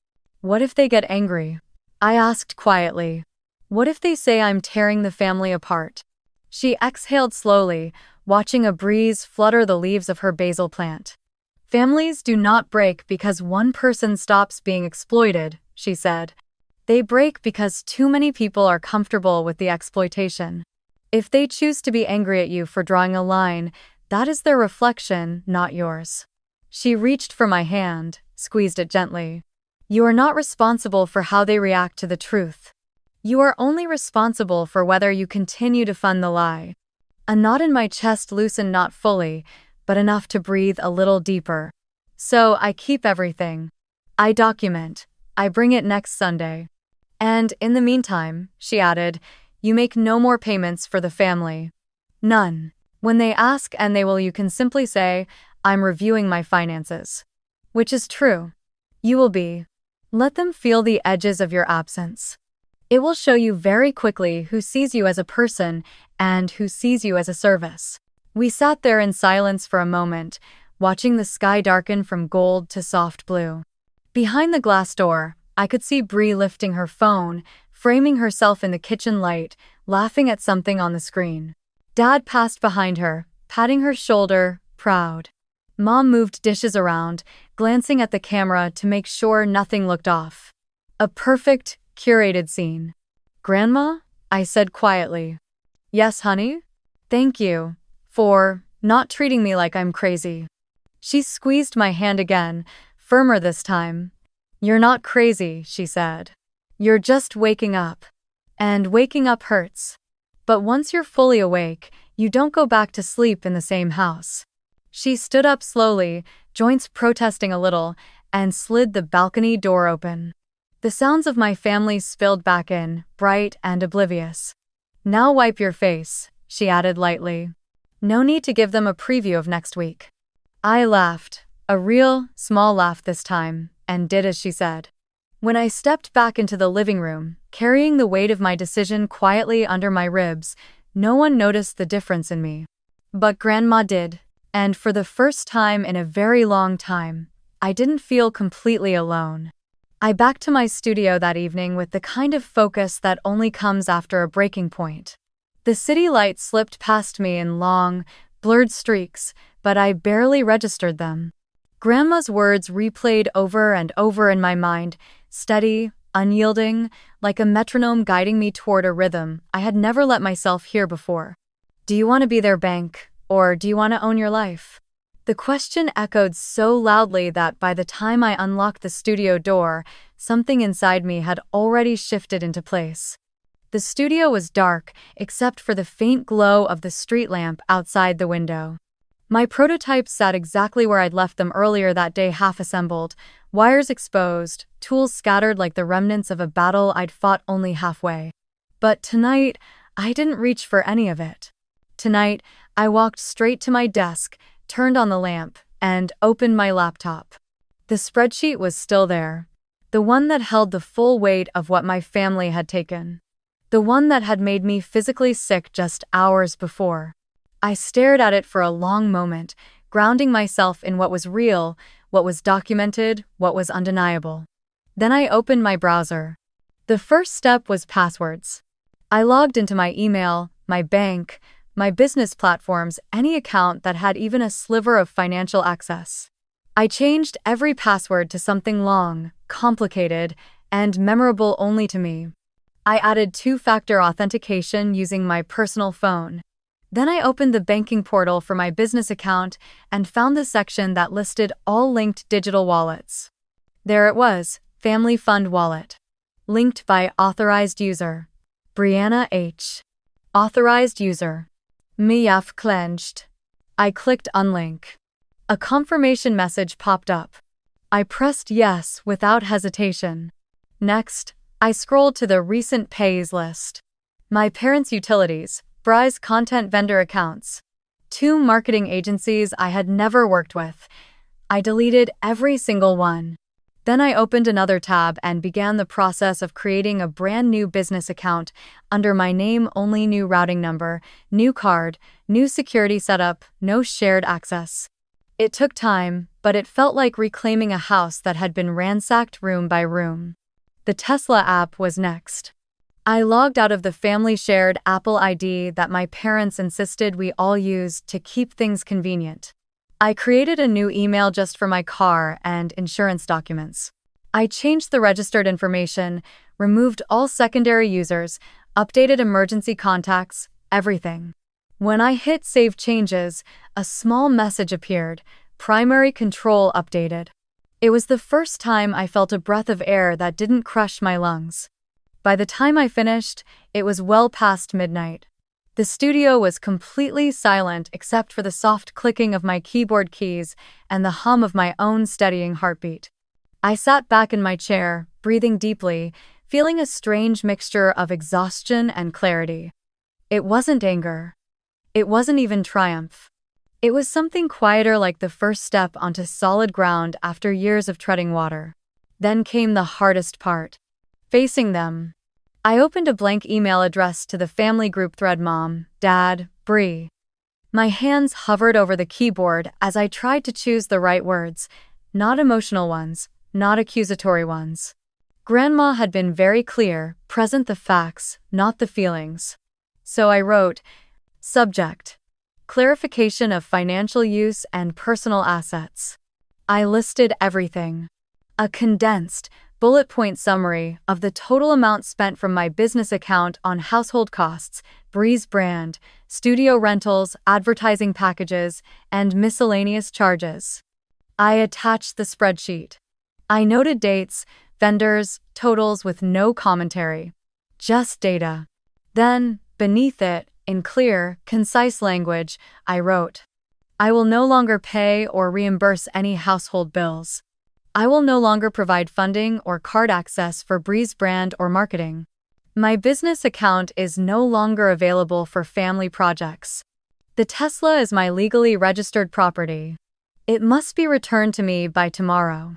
[SPEAKER 1] What if they get angry? I asked quietly. What if they say I'm tearing the family apart? She exhaled slowly, watching a breeze flutter the leaves of her basil plant. Families do not break because one person stops being exploited, she said. They break because too many people are comfortable with the exploitation. If they choose to be angry at you for drawing a line, that is their reflection, not yours. She reached for my hand, squeezed it gently. You are not responsible for how they react to the truth. You are only responsible for whether you continue to fund the lie. A knot in my chest loosened not fully, but enough to breathe a little deeper. So I keep everything. I document. I bring it next Sunday. And in the meantime, she added, you make no more payments for the family. None. When they ask and they will, you can simply say, I'm reviewing my finances. Which is true. You will be. Let them feel the edges of your absence. It will show you very quickly who sees you as a person and who sees you as a service. We sat there in silence for a moment, watching the sky darken from gold to soft blue. Behind the glass door, I could see Bree lifting her phone, framing herself in the kitchen light, laughing at something on the screen. Dad passed behind her, patting her shoulder, proud. Mom moved dishes around, glancing at the camera to make sure nothing looked off. A perfect, curated scene. Grandma? I said quietly. Yes, honey? Thank you for not treating me like I'm crazy. She squeezed my hand again, firmer this time. You're not crazy, she said. You're just waking up. And waking up hurts. But once you're fully awake, you don't go back to sleep in the same house. She stood up slowly, joints protesting a little, and slid the balcony door open. The sounds of my family spilled back in, bright and oblivious. Now wipe your face, she added lightly. No need to give them a preview of next week. I laughed, a real, small laugh this time, and did as she said. When I stepped back into the living room, carrying the weight of my decision quietly under my ribs, no one noticed the difference in me. But Grandma did, and for the first time in a very long time, I didn't feel completely alone. I backed to my studio that evening with the kind of focus that only comes after a breaking point. The city lights slipped past me in long, blurred streaks, but I barely registered them. Grandma's words replayed over and over in my mind, steady, unyielding, like a metronome guiding me toward a rhythm I had never let myself hear before. Do you want to be their bank, or do you want to own your life? The question echoed so loudly that by the time I unlocked the studio door, something inside me had already shifted into place. The studio was dark, except for the faint glow of the street lamp outside the window. My prototypes sat exactly where I'd left them earlier that day, half assembled, wires exposed, tools scattered like the remnants of a battle I'd fought only halfway. But tonight, I didn't reach for any of it. Tonight, I walked straight to my desk, turned on the lamp, and opened my laptop. The spreadsheet was still there. The one that held the full weight of what my family had taken. The one that had made me physically sick just hours before. I stared at it for a long moment, grounding myself in what was real, what was documented, what was undeniable. Then I opened my browser. The first step was passwords. I logged into my email, my bank, my business platforms, any account that had even a sliver of financial access. I changed every password to something long, complicated, and memorable only to me. I added two-factor authentication using my personal phone. Then I opened the banking portal for my business account and found the section that listed all linked digital wallets. There it was, Family Fund Wallet. Linked by authorized user. Brianna H. Authorized user. Miyaf clenched. I clicked unlink. A confirmation message popped up. I pressed yes without hesitation. Next, I scrolled to the recent pays list. My parents' utilities, Bry's content vendor accounts. 2 marketing agencies I had never worked with. I deleted every single one. Then I opened another tab and began the process of creating a brand new business account under my name only, new routing number, new card, new security setup, no shared access. It took time, but it felt like reclaiming a house that had been ransacked room by room. The Tesla app was next. I logged out of the family-shared Apple ID that my parents insisted we all used to keep things convenient. I created a new email just for my car and insurance documents. I changed the registered information, removed all secondary users, updated emergency contacts, everything. When I hit Save Changes, a small message appeared, Primary Control updated. It was the first time I felt a breath of air that didn't crush my lungs. By the time I finished, it was well past midnight. The studio was completely silent except for the soft clicking of my keyboard keys and the hum of my own steadying heartbeat. I sat back in my chair, breathing deeply, feeling a strange mixture of exhaustion and clarity. It wasn't anger. It wasn't even triumph. It was something quieter, like the first step onto solid ground after years of treading water. Then came the hardest part. Facing them. I opened a blank email addressed to the family group thread: Mom, Dad, Bree. My hands hovered over the keyboard as I tried to choose the right words, not emotional ones, not accusatory ones. Grandma had been very clear, present the facts, not the feelings. So I wrote, Subject: Clarification of financial use and personal assets. I listed everything. A condensed, bullet point summary of the total amount spent from my business account on household costs, Bree's brand, studio rentals, advertising packages, and miscellaneous charges. I attached the spreadsheet. I noted dates, vendors, totals with no commentary. Just data. Then, beneath it, in clear, concise language, I wrote, I will no longer pay or reimburse any household bills. I will no longer provide funding or card access for Bree's brand or marketing. My business account is no longer available for family projects. The Tesla is my legally registered property. It must be returned to me by tomorrow.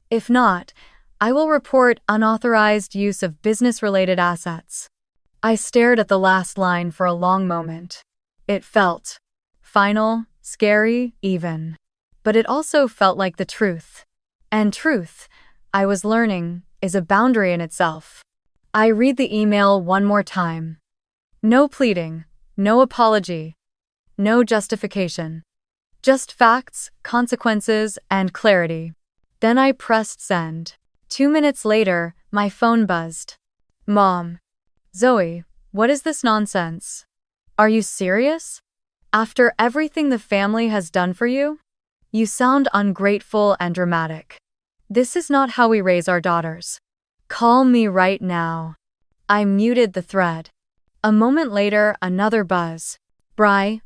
[SPEAKER 1] If not, I will report unauthorized use of business-related assets. I stared at the last line for a long moment. It felt final, scary, even. But it also felt like the truth. And truth, I was learning, is a boundary in itself. I read the email one more time. No pleading, no apology, no justification. Just facts, consequences, and clarity. Then I pressed send. 2 minutes later, my phone buzzed. Mom. Zoe, what is this nonsense? Are you serious? After everything the family has done for you? You sound ungrateful and dramatic. This is not how we raise our daughters. Call me right now. I muted the thread. A moment later, another buzz. Bri,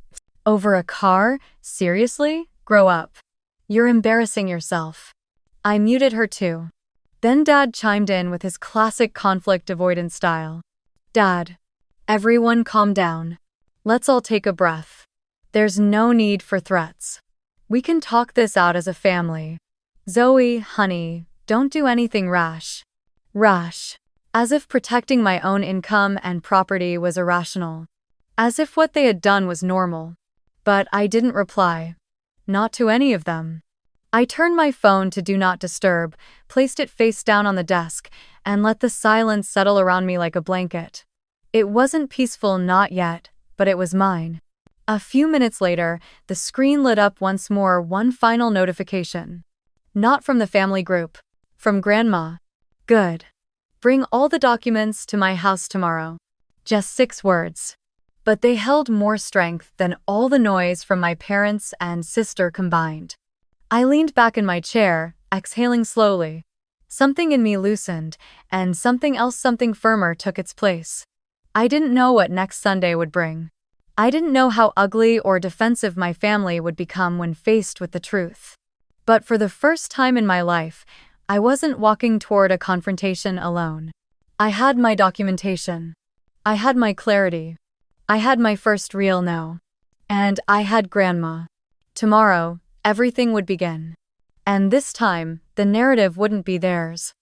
[SPEAKER 1] over a car? Seriously? Grow up. You're embarrassing yourself. I muted her too. Then Dad chimed in with his classic conflict avoidance style. Dad, everyone calm down. Let's all take a breath. There's no need for threats. We can talk this out as a family. Zoe, honey, don't do anything rash. Rash. As if protecting my own income and property was irrational. As if what they had done was normal. But I didn't reply. Not to any of them. I turned my phone to Do Not Disturb, placed it face down on the desk, and let the silence settle around me like a blanket. It wasn't peaceful, not yet, but it was mine. A few minutes later, the screen lit up once more, one final notification. Not from the family group. From Grandma. Good. Bring all the documents to my house tomorrow. Just 6 words. But they held more strength than all the noise from my parents and sister combined. I leaned back in my chair, exhaling slowly. Something in me loosened, and something else, something firmer, took its place. I didn't know what next Sunday would bring. I didn't know how ugly or defensive my family would become when faced with the truth. But for the first time in my life, I wasn't walking toward a confrontation alone. I had my documentation. I had my clarity. I had my first real no. And I had Grandma. Tomorrow, everything would begin. And this time, the narrative wouldn't be theirs.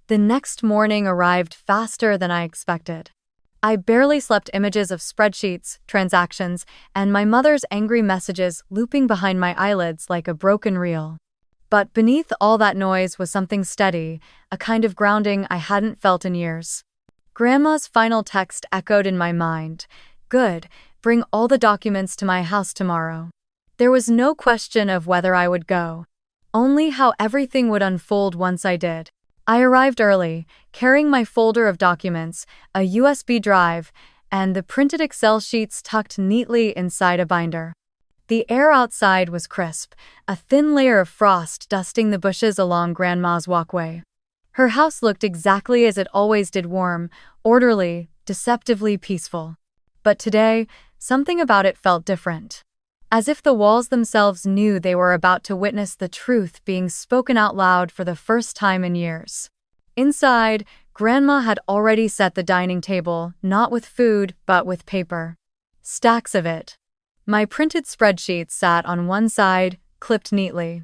[SPEAKER 1] The next morning arrived faster than I expected. I barely slept, images of spreadsheets, transactions, and my mother's angry messages looping behind my eyelids like a broken reel. But beneath all that noise was something steady, a kind of grounding I hadn't felt in years. Grandma's final text echoed in my mind. Good, bring all the documents to my house tomorrow. There was no question of whether I would go. Only how everything would unfold once I did. I arrived early, carrying my folder of documents, a USB drive, and the printed Excel sheets tucked neatly inside a binder. The air outside was crisp, a thin layer of frost dusting the bushes along Grandma's walkway. Her house looked exactly as it always did, warm, orderly, deceptively peaceful. But today, something about it felt different. As if the walls themselves knew they were about to witness the truth being spoken out loud for the first time in years. Inside, Grandma had already set the dining table, not with food, but with paper. Stacks of it. My printed spreadsheets sat on one side, clipped neatly.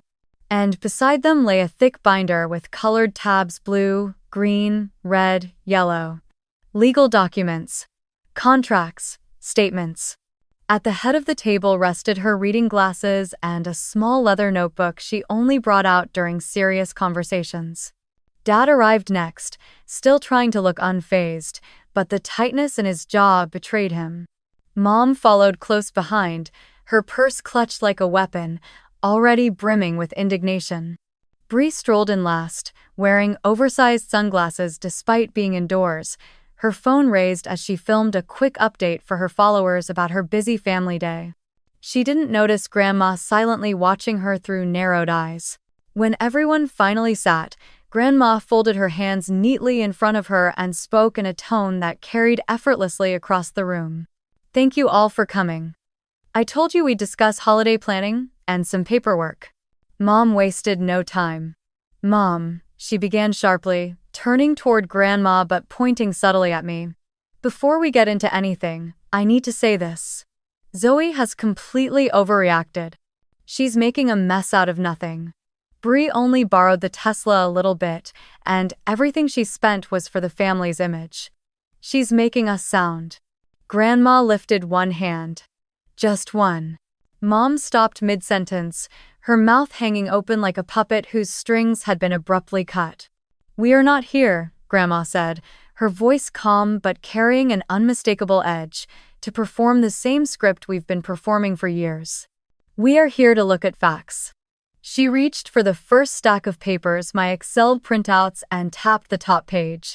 [SPEAKER 1] And beside them lay a thick binder with colored tabs: blue, green, red, yellow. Legal documents. Contracts. Statements. At the head of the table rested her reading glasses and a small leather notebook she only brought out during serious conversations. Dad arrived next, still trying to look unfazed, but the tightness in his jaw betrayed him. Mom followed close behind, her purse clutched like a weapon, already brimming with indignation. Bree strolled in last, wearing oversized sunglasses despite being indoors, her phone raised as she filmed a quick update for her followers about her busy family day. She didn't notice Grandma silently watching her through narrowed eyes. When everyone finally sat, Grandma folded her hands neatly in front of her and spoke in a tone that carried effortlessly across the room. Thank you all for coming. I told you we'd discuss holiday planning and some paperwork. Mom wasted no time. Mom, she began sharply, turning toward Grandma but pointing subtly at me. Before we get into anything, I need to say this. Zoe has completely overreacted. She's making a mess out of nothing. Bree only borrowed the Tesla a little bit, and everything she spent was for the family's image. She's making us sound. Grandma lifted one hand. Just one. Mom stopped mid-sentence, her mouth hanging open like a puppet whose strings had been abruptly cut. We are not here, Grandma said, her voice calm but carrying an unmistakable edge, to perform the same script we've been performing for years. We are here to look at facts. She reached for the first stack of papers, my Excel printouts, and tapped the top page.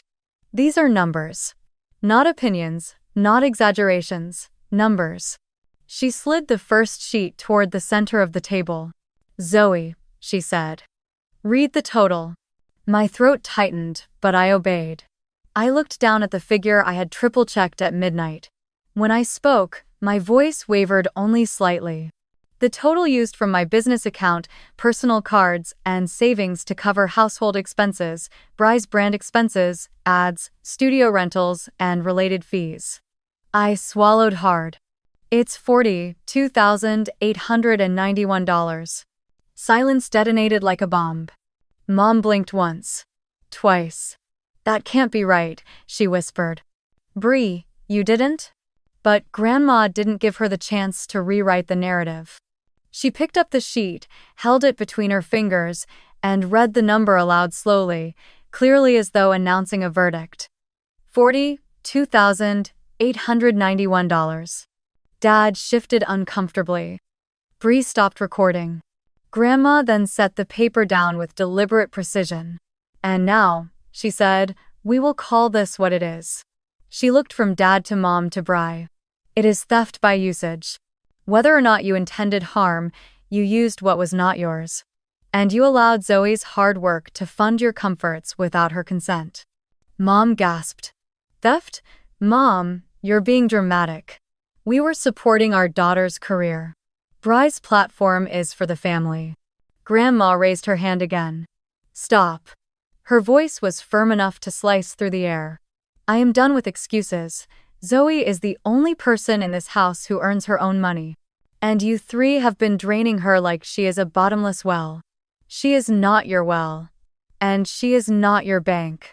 [SPEAKER 1] These are numbers. Not opinions, not exaggerations, numbers. She slid the first sheet toward the center of the table. Zoe, she said. Read the total. My throat tightened, but I obeyed. I looked down at the figure I had triple-checked at midnight. When I spoke, my voice wavered only slightly. The total used from my business account, personal cards, and savings to cover household expenses, Bry's brand expenses, ads, studio rentals, and related fees. I swallowed hard. It's $42,891. Silence detonated like a bomb. Mom blinked once. Twice. That can't be right, she whispered. Bree, you didn't? But Grandma didn't give her the chance to rewrite the narrative. She picked up the sheet, held it between her fingers, and read the number aloud slowly, clearly as though announcing a verdict. $42,891. Dad shifted uncomfortably. Bree stopped recording. Grandma then set the paper down with deliberate precision. And now, she said, we will call this what it is. She looked from Dad to Mom to Bry. It is theft by usage. Whether or not you intended harm, you used what was not yours. And you allowed Zoe's hard work to fund your comforts without her consent. Mom gasped. Theft? Mom, you're being dramatic. We were supporting our daughter's career. Bry's platform is for the family. Grandma raised her hand again. Stop. Her voice was firm enough to slice through the air. I am done with excuses. Zoe is the only person in this house who earns her own money. And you three have been draining her like she is a bottomless well. She is not your well. And she is not your bank.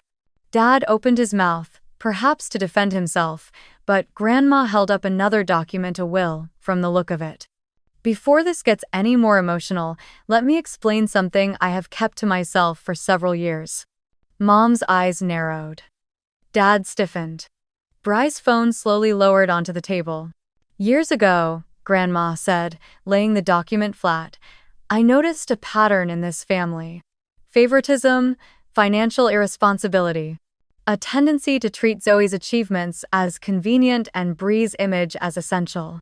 [SPEAKER 1] Dad opened his mouth, perhaps to defend himself, but Grandma held up another document, a will, from the look of it. Before this gets any more emotional, let me explain something I have kept to myself for several years. Mom's eyes narrowed. Dad stiffened. Bry's phone slowly lowered onto the table. Years ago, Grandma said, laying the document flat, I noticed a pattern in this family. Favoritism, financial irresponsibility. A tendency to treat Zoe's achievements as convenient and Bree's image as essential.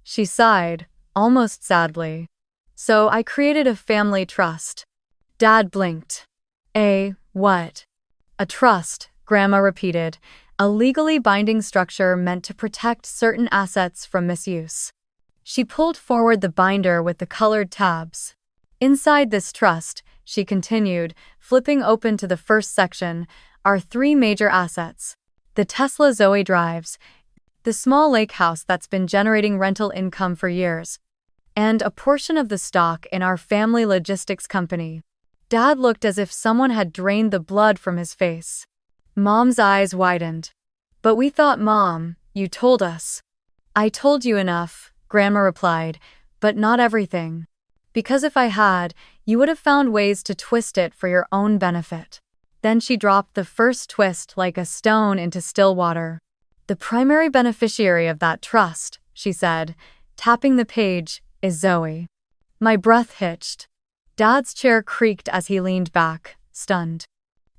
[SPEAKER 1] She sighed, almost sadly. So I created a family trust. Dad blinked. A what? A trust, Grandma repeated, a legally binding structure meant to protect certain assets from misuse. She pulled forward the binder with the colored tabs. Inside this trust, she continued, flipping open to the first section, are three major assets. The Tesla Zoe drives, the small lake house that's been generating rental income for years, and a portion of the stock in our family logistics company. Dad looked as if someone had drained the blood from his face. Mom's eyes widened. But we thought, Mom, you told us. I told you enough, Grandma replied, but not everything. Because if I had, you would have found ways to twist it for your own benefit. Then she dropped the first twist like a stone into still water. The primary beneficiary of that trust, she said, tapping the page, is Zoe. My breath hitched. Dad's chair creaked as he leaned back, stunned.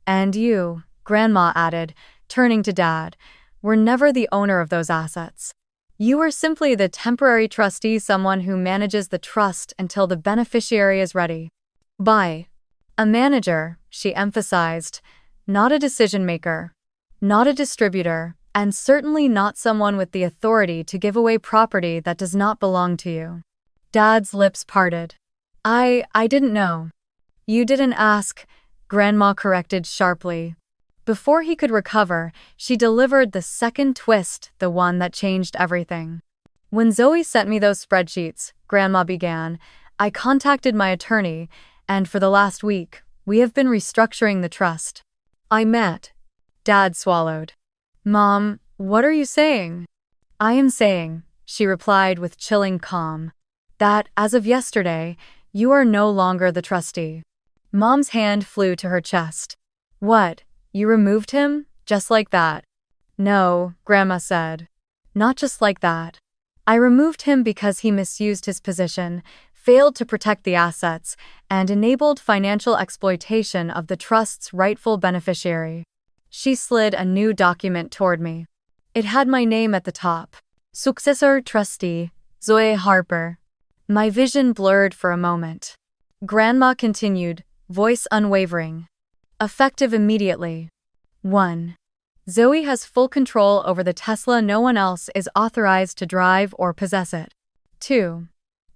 [SPEAKER 1] And you, Grandma added, turning to Dad, were never the owner of those assets. You were simply the temporary trustee, someone who manages the trust until the beneficiary is ready. By a manager, she emphasized, not a decision maker, not a distributor, and certainly not someone with the authority to give away property that does not belong to you. Dad's lips parted. I didn't know. You didn't ask, Grandma corrected sharply. Before he could recover, she delivered the second twist, the one that changed everything. When Zoe sent me those spreadsheets, Grandma began, I contacted my attorney, and for the last week, we have been restructuring the trust. I met. Dad swallowed. Mom, what are you saying? I am saying, she replied with chilling calm, that, as of yesterday, you are no longer the trustee. Mom's hand flew to her chest. What? You removed him? Just like that? No, Grandma said. Not just like that. I removed him because he misused his position, failed to protect the assets, and enabled financial exploitation of the trust's rightful beneficiary. She slid a new document toward me. It had my name at the top. Successor Trustee, Zoe Harper. My vision blurred for a moment. Grandma continued, voice unwavering. Effective immediately. 1. Zoe has full control over the Tesla. No one else is authorized to drive or possess it. 2.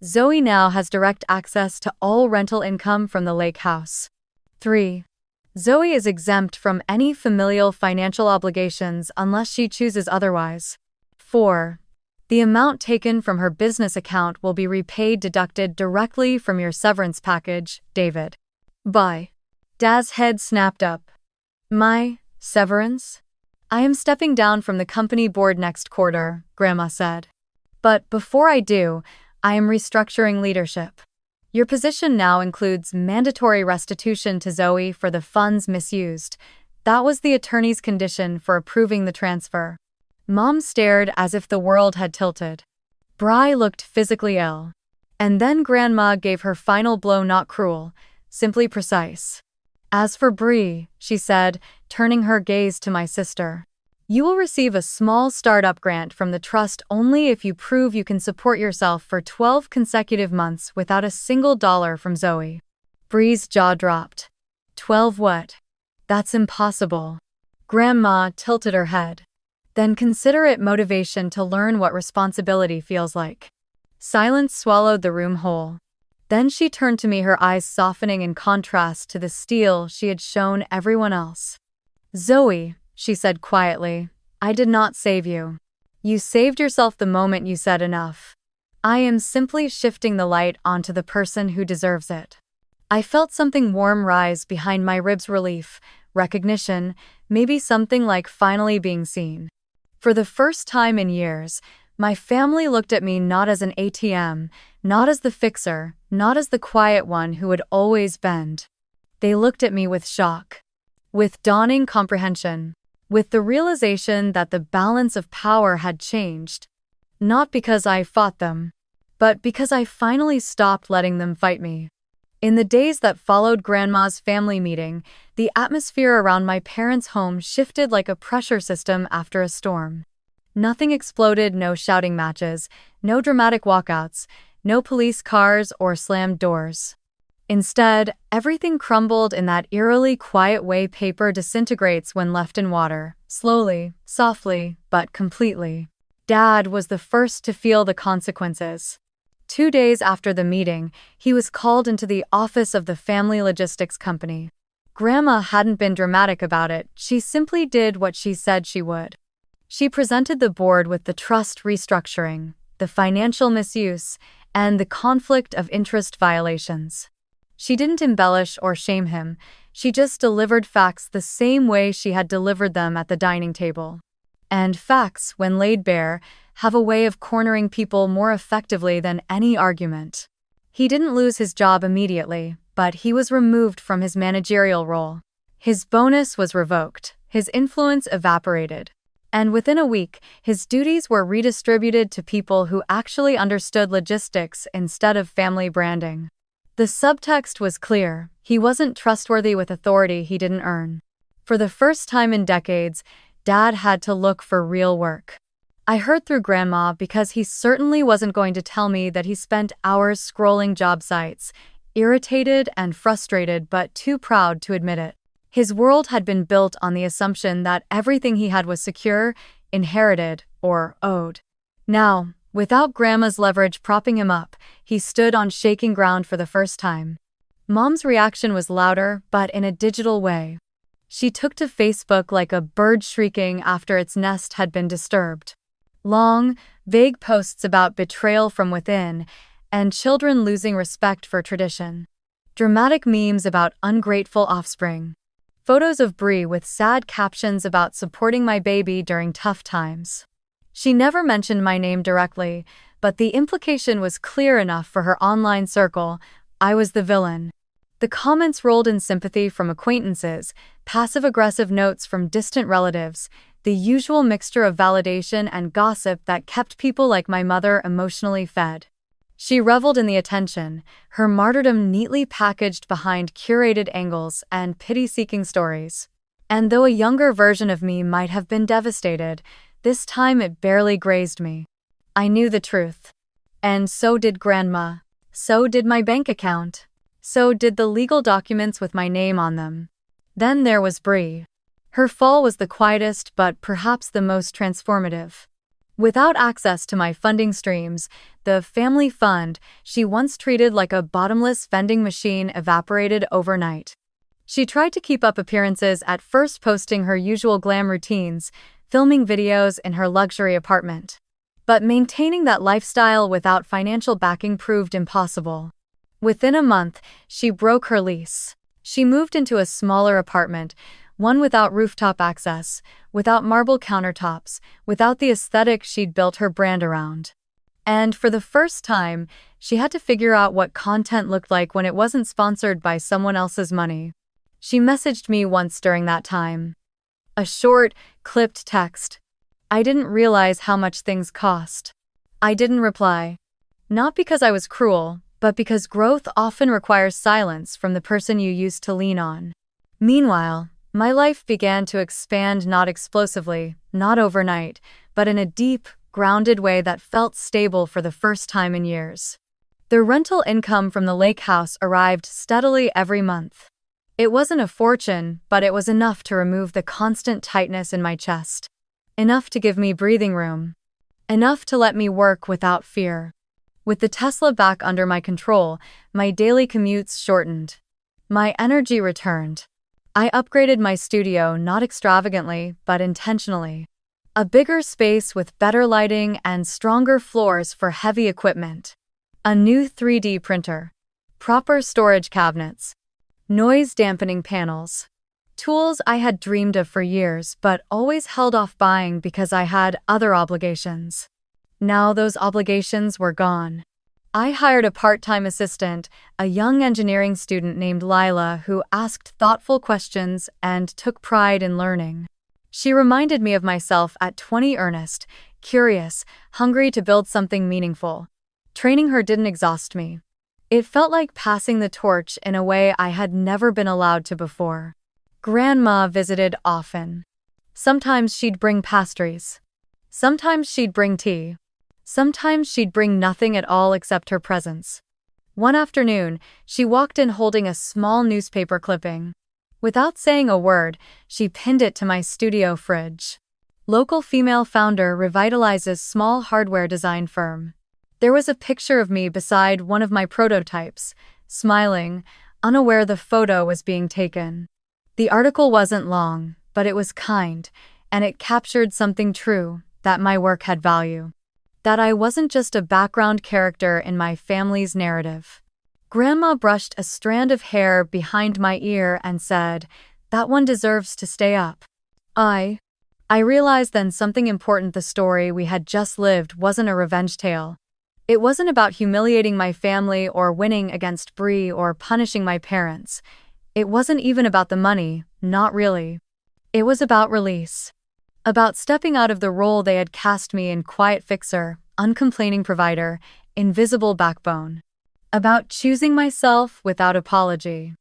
[SPEAKER 1] Zoe now has direct access to all rental income from the lake house. 3. Zoe is exempt from any familial financial obligations unless she chooses otherwise. 4. The amount taken from her business account will be repaid deducted directly from your severance package, David. Bye. Dad's head snapped up. My severance? I am stepping down from the company board next quarter, Grandma said. But before I do, I am restructuring leadership. Your position now includes mandatory restitution to Zoe for the funds misused. That was the attorney's condition for approving the transfer. Mom stared as if the world had tilted. Bri looked physically ill. And then Grandma gave her final blow, not cruel, simply precise. As for Bri, she said, turning her gaze to my sister, you will receive a small startup grant from the trust only if you prove you can support yourself for 12 consecutive months without a single dollar from Zoe. Bri's jaw dropped. 12 what? That's impossible. Grandma tilted her head. Then consider it motivation to learn what responsibility feels like. Silence swallowed the room whole. Then she turned to me, her eyes softening in contrast to the steel she had shown everyone else. Zoe, she said quietly, I did not save you. You saved yourself the moment you said enough. I am simply shifting the light onto the person who deserves it. I felt something warm rise behind my ribs, relief, recognition, maybe something like finally being seen. For the first time in years, my family looked at me not as an ATM, not as the fixer, not as the quiet one who would always bend. They looked at me with shock, with dawning comprehension, with the realization that the balance of power had changed. Not because I fought them, but because I finally stopped letting them fight me. In the days that followed Grandma's family meeting, the atmosphere around my parents' home shifted like a pressure system after a storm. Nothing exploded, no shouting matches, no dramatic walkouts, no police cars or slammed doors. Instead, everything crumbled in that eerily quiet way paper disintegrates when left in water, slowly, softly, but completely. Dad was the first to feel the consequences. 2 days after the meeting, he was called into the office of the family logistics company. Grandma hadn't been dramatic about it, she simply did what she said she would. She presented the board with the trust restructuring, the financial misuse, and the conflict of interest violations. She didn't embellish or shame him, she just delivered facts the same way she had delivered them at the dining table. And facts, when laid bare, have a way of cornering people more effectively than any argument. He didn't lose his job immediately, but he was removed from his managerial role. His bonus was revoked, his influence evaporated. And within a week, his duties were redistributed to people who actually understood logistics instead of family branding. The subtext was clear: he wasn't trustworthy with authority he didn't earn. For the first time in decades, Dad had to look for real work. I heard through Grandma because he certainly wasn't going to tell me that he spent hours scrolling job sites, irritated and frustrated but too proud to admit it. His world had been built on the assumption that everything he had was secure, inherited, or owed. Now, without Grandma's leverage propping him up, he stood on shaking ground for the first time. Mom's reaction was louder, but in a digital way. She took to Facebook like a bird shrieking after its nest had been disturbed. Long, vague posts about betrayal from within, and children losing respect for tradition. Dramatic memes about ungrateful offspring. Photos of Bri with sad captions about supporting my baby during tough times. She never mentioned my name directly, but the implication was clear enough for her online circle: I was the villain. The comments rolled in sympathy from acquaintances, passive-aggressive notes from distant relatives, the usual mixture of validation and gossip that kept people like my mother emotionally fed. She reveled in the attention, her martyrdom neatly packaged behind curated angles and pity-seeking stories. And though a younger version of me might have been devastated, this time it barely grazed me. I knew the truth. And so did Grandma. So did my bank account. So did the legal documents with my name on them. Then there was Bree. Her fall was the quietest but perhaps the most transformative. Without access to my funding streams, the family fund she once treated like a bottomless vending machine evaporated overnight. She tried to keep up appearances, at first posting her usual glam routines, filming videos in her luxury apartment. But maintaining that lifestyle without financial backing proved impossible. Within a month, she broke her lease. She moved into a smaller apartment, one without rooftop access, without marble countertops, without the aesthetic she'd built her brand around. And for the first time, she had to figure out what content looked like when it wasn't sponsored by someone else's money. She messaged me once during that time. A short, clipped text. I didn't realize how much things cost. I didn't reply. Not because I was cruel, but because growth often requires silence from the person you used to lean on. Meanwhile, my life began to expand, not explosively, not overnight, but in a deep, grounded way that felt stable for the first time in years. The rental income from the lake house arrived steadily every month. It wasn't a fortune, but it was enough to remove the constant tightness in my chest. Enough to give me breathing room. Enough to let me work without fear. With the Tesla back under my control, my daily commutes shortened. My energy returned. I upgraded my studio, not extravagantly, but intentionally. A bigger space with better lighting and stronger floors for heavy equipment. A new 3D printer. Proper storage cabinets. Noise-dampening panels. Tools I had dreamed of for years but always held off buying because I had other obligations. Now those obligations were gone. I hired a part-time assistant, a young engineering student named Lila who asked thoughtful questions and took pride in learning. She reminded me of myself at 20, earnest, curious, hungry to build something meaningful. Training her didn't exhaust me. It felt like passing the torch in a way I had never been allowed to before. Grandma visited often. Sometimes she'd bring pastries. Sometimes she'd bring tea. Sometimes she'd bring nothing at all except her presence. One afternoon, she walked in holding a small newspaper clipping. Without saying a word, she pinned it to my studio fridge. Local female founder revitalizes small hardware design firm. There was a picture of me beside one of my prototypes, smiling, unaware the photo was being taken. The article wasn't long, but it was kind, and it captured something true, that my work had value. That I wasn't just a background character in my family's narrative. Grandma brushed a strand of hair behind my ear and said, "That one deserves to stay up." I realized then something important: the story we had just lived wasn't a revenge tale. It wasn't about humiliating my family or winning against Bree or punishing my parents. It wasn't even about the money, not really. It was about release. About stepping out of the role they had cast me in: quiet fixer, uncomplaining provider, invisible backbone. About choosing myself without apology.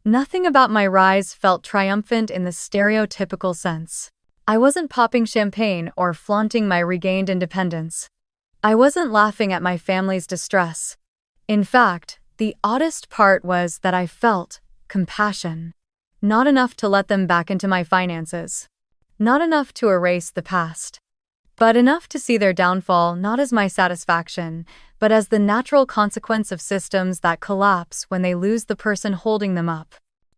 [SPEAKER 1] Nothing about my rise felt triumphant in the stereotypical sense. I wasn't popping champagne or flaunting my regained independence. I wasn't laughing at my family's distress. In fact, the oddest part was that I felt compassion. Not enough to let them back into my finances. Not enough to erase the past. But enough to see their downfall not as my satisfaction, but as the natural consequence of systems that collapse when they lose the person holding them up.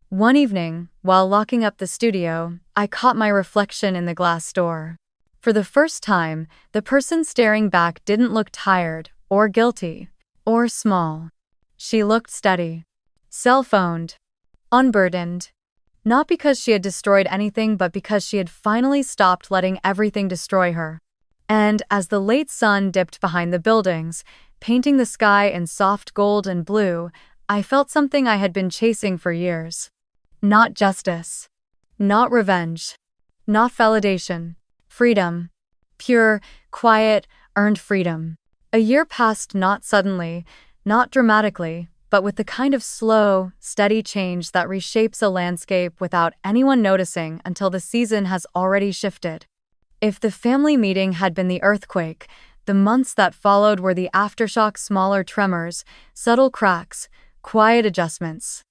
[SPEAKER 1] One evening, while locking up the studio, I caught my reflection in the glass door. For the first time, the person staring back didn't look tired, or guilty, or small. She looked steady. Self-owned. Unburdened. Not because she had destroyed anything, but because she had finally stopped letting everything destroy her. And as the late sun dipped behind the buildings, painting the sky in soft gold and blue, I felt something I had been chasing for years. Not justice. Not revenge. Not validation. Freedom. Pure, quiet, earned freedom. A year passed, not suddenly, not dramatically, but with the kind of slow, steady change that reshapes a landscape without anyone noticing until the season has already shifted. If the family meeting had been the earthquake, the months that followed were the aftershock: smaller tremors, subtle cracks, quiet adjustments.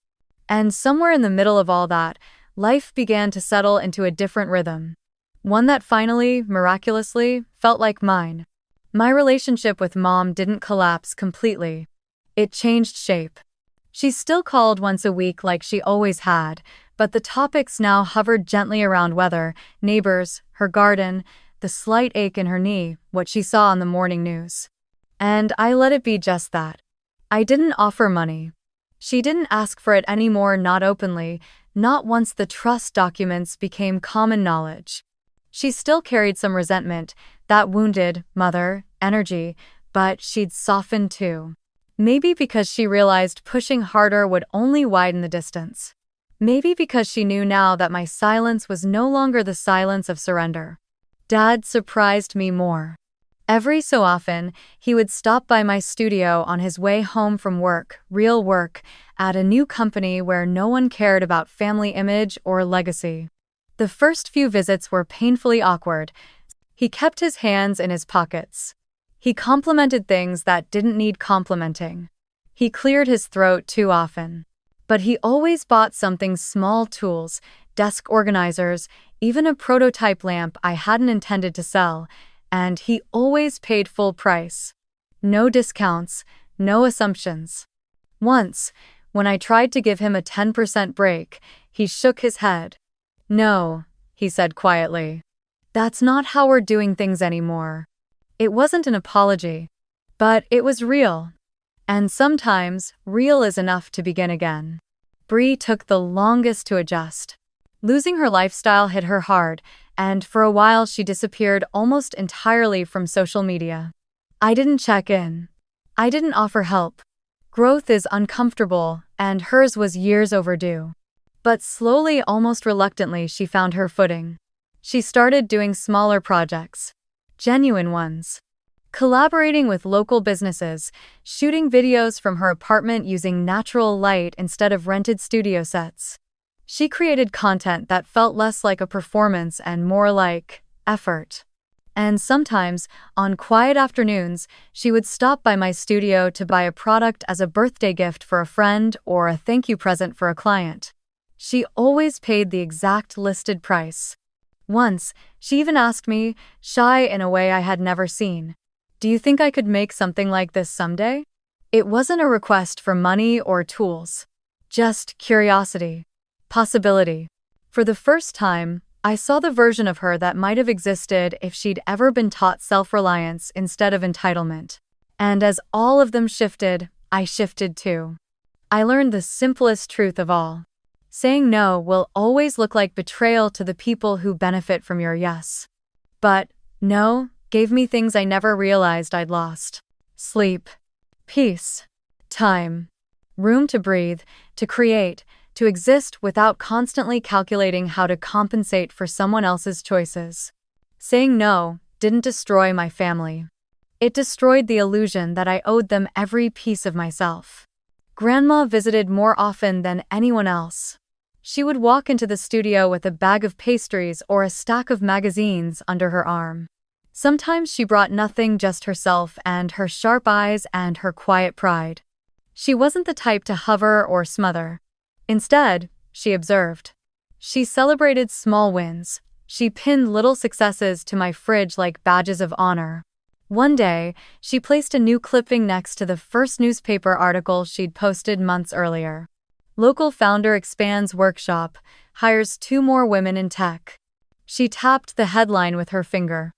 [SPEAKER 1] And somewhere in the middle of all that, life began to settle into a different rhythm. One that finally, miraculously, felt like mine. My relationship with Mom didn't collapse completely. It changed shape. She still called once a week like she always had, but the topics now hovered gently around weather, neighbors, her garden, the slight ache in her knee, what she saw on the morning news. And I let it be just that. I didn't offer money. She didn't ask for it anymore, not openly, not once the trust documents became common knowledge. She still carried some resentment, that wounded, mother, energy, but she'd softened too. Maybe because she realized pushing harder would only widen the distance. Maybe because she knew now that my silence was no longer the silence of surrender. Dad surprised me more. Every so often, he would stop by my studio on his way home from work, real work, at a new company where no one cared about family image or legacy. The first few visits were painfully awkward. He kept his hands in his pockets. He complimented things that didn't need complimenting. He cleared his throat too often. But he always bought something small: tools, desk organizers, even a prototype lamp I hadn't intended to sell, and he always paid full price. No discounts, no assumptions. Once, when I tried to give him a 10% break, he shook his head. "No," he said quietly. "That's not how we're doing things anymore." It wasn't an apology, but it was real. And sometimes, real is enough to begin again. Bree took the longest to adjust. Losing her lifestyle hit her hard, and for a while she disappeared almost entirely from social media. I didn't check in. I didn't offer help. Growth is uncomfortable, and hers was years overdue. But slowly, almost reluctantly, she found her footing. She started doing smaller projects. Genuine ones. Collaborating with local businesses, shooting videos from her apartment using natural light instead of rented studio sets. She created content that felt less like a performance and more like effort. And sometimes, on quiet afternoons, she would stop by my studio to buy a product as a birthday gift for a friend or a thank you present for a client. She always paid the exact listed price. Once, she even asked me, shy in a way I had never seen, "Do you think I could make something like this someday?" It wasn't a request for money or tools. Just curiosity. Possibility. For the first time, I saw the version of her that might have existed if she'd ever been taught self-reliance instead of entitlement. And as all of them shifted, I shifted too. I learned the simplest truth of all. Saying no will always look like betrayal to the people who benefit from your yes. But no gave me things I never realized I'd lost. Sleep. Peace. Time. Room to breathe, to create, to exist without constantly calculating how to compensate for someone else's choices. Saying no didn't destroy my family. It destroyed the illusion that I owed them every piece of myself. Grandma visited more often than anyone else. She would walk into the studio with a bag of pastries or a stack of magazines under her arm. Sometimes she brought nothing, just herself and her sharp eyes and her quiet pride. She wasn't the type to hover or smother. Instead, she observed. She celebrated small wins. She pinned little successes to my fridge like badges of honor. One day, she placed a new clipping next to the first newspaper article she'd posted months earlier. Local founder expands workshop, hires 2 more women in tech. She tapped the headline with her finger.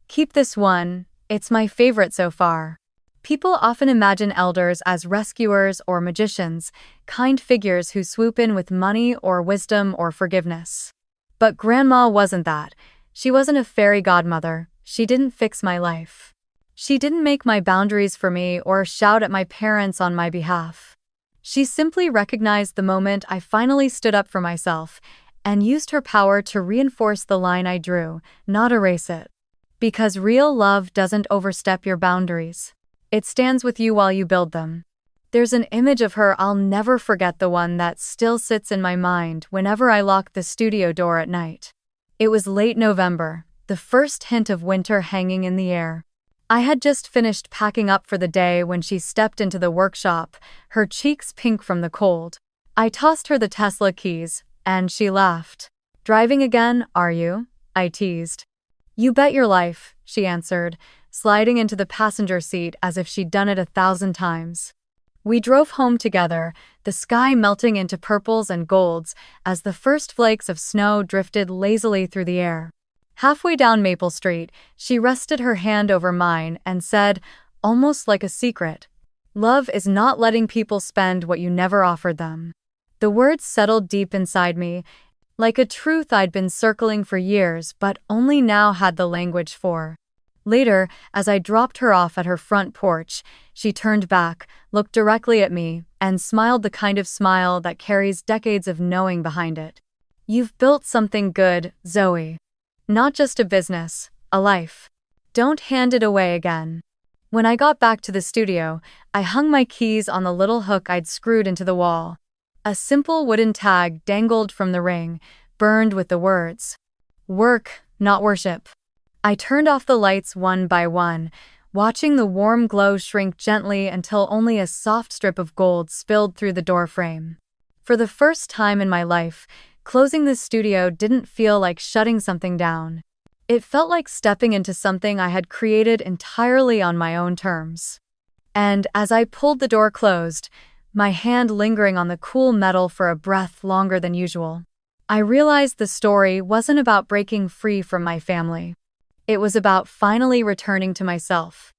[SPEAKER 1] "Keep this one, it's my favorite so far." People often imagine elders as rescuers or magicians, kind figures who swoop in with money or wisdom or forgiveness. But Grandma wasn't that. She wasn't a fairy godmother. She didn't fix my life. She didn't make my boundaries for me or shout at my parents on my behalf. She simply recognized the moment I finally stood up for myself and used her power to reinforce the line I drew, not erase it. Because real love doesn't overstep your boundaries. It stands with you while you build them. There's an image of her I'll never forget, the one that still sits in my mind whenever I lock the studio door at night. It was late November, the first hint of winter hanging in the air. I had just finished packing up for the day when she stepped into the workshop, her cheeks pink from the cold. I tossed her the Tesla keys, and she laughed. "Driving again, are you?" I teased. "You bet your life," she answered, sliding into the passenger seat as if she'd done it 1,000 times. We drove home together, the sky melting into purples and golds as the first flakes of snow drifted lazily through the air. Halfway down Maple Street, she rested her hand over mine and said, almost like a secret, "Love is not letting people spend what you never offered them." The words settled deep inside me, like a truth I'd been circling for years but only now had the language for. Later, as I dropped her off at her front porch, she turned back, looked directly at me, and smiled the kind of smile that carries decades of knowing behind it. "You've built something good, Zoe. Not just a business, a life. Don't hand it away again." When I got back to the studio, I hung my keys on the little hook I'd screwed into the wall. A simple wooden tag dangled from the ring, burned with the words, "Work, not worship." I turned off the lights one by one, watching the warm glow shrink gently until only a soft strip of gold spilled through the doorframe. For the first time in my life, closing the studio didn't feel like shutting something down. It felt like stepping into something I had created entirely on my own terms. And as I pulled the door closed, my hand lingering on the cool metal for a breath longer than usual, I realized the story wasn't about breaking free from my family. It was about finally returning to myself.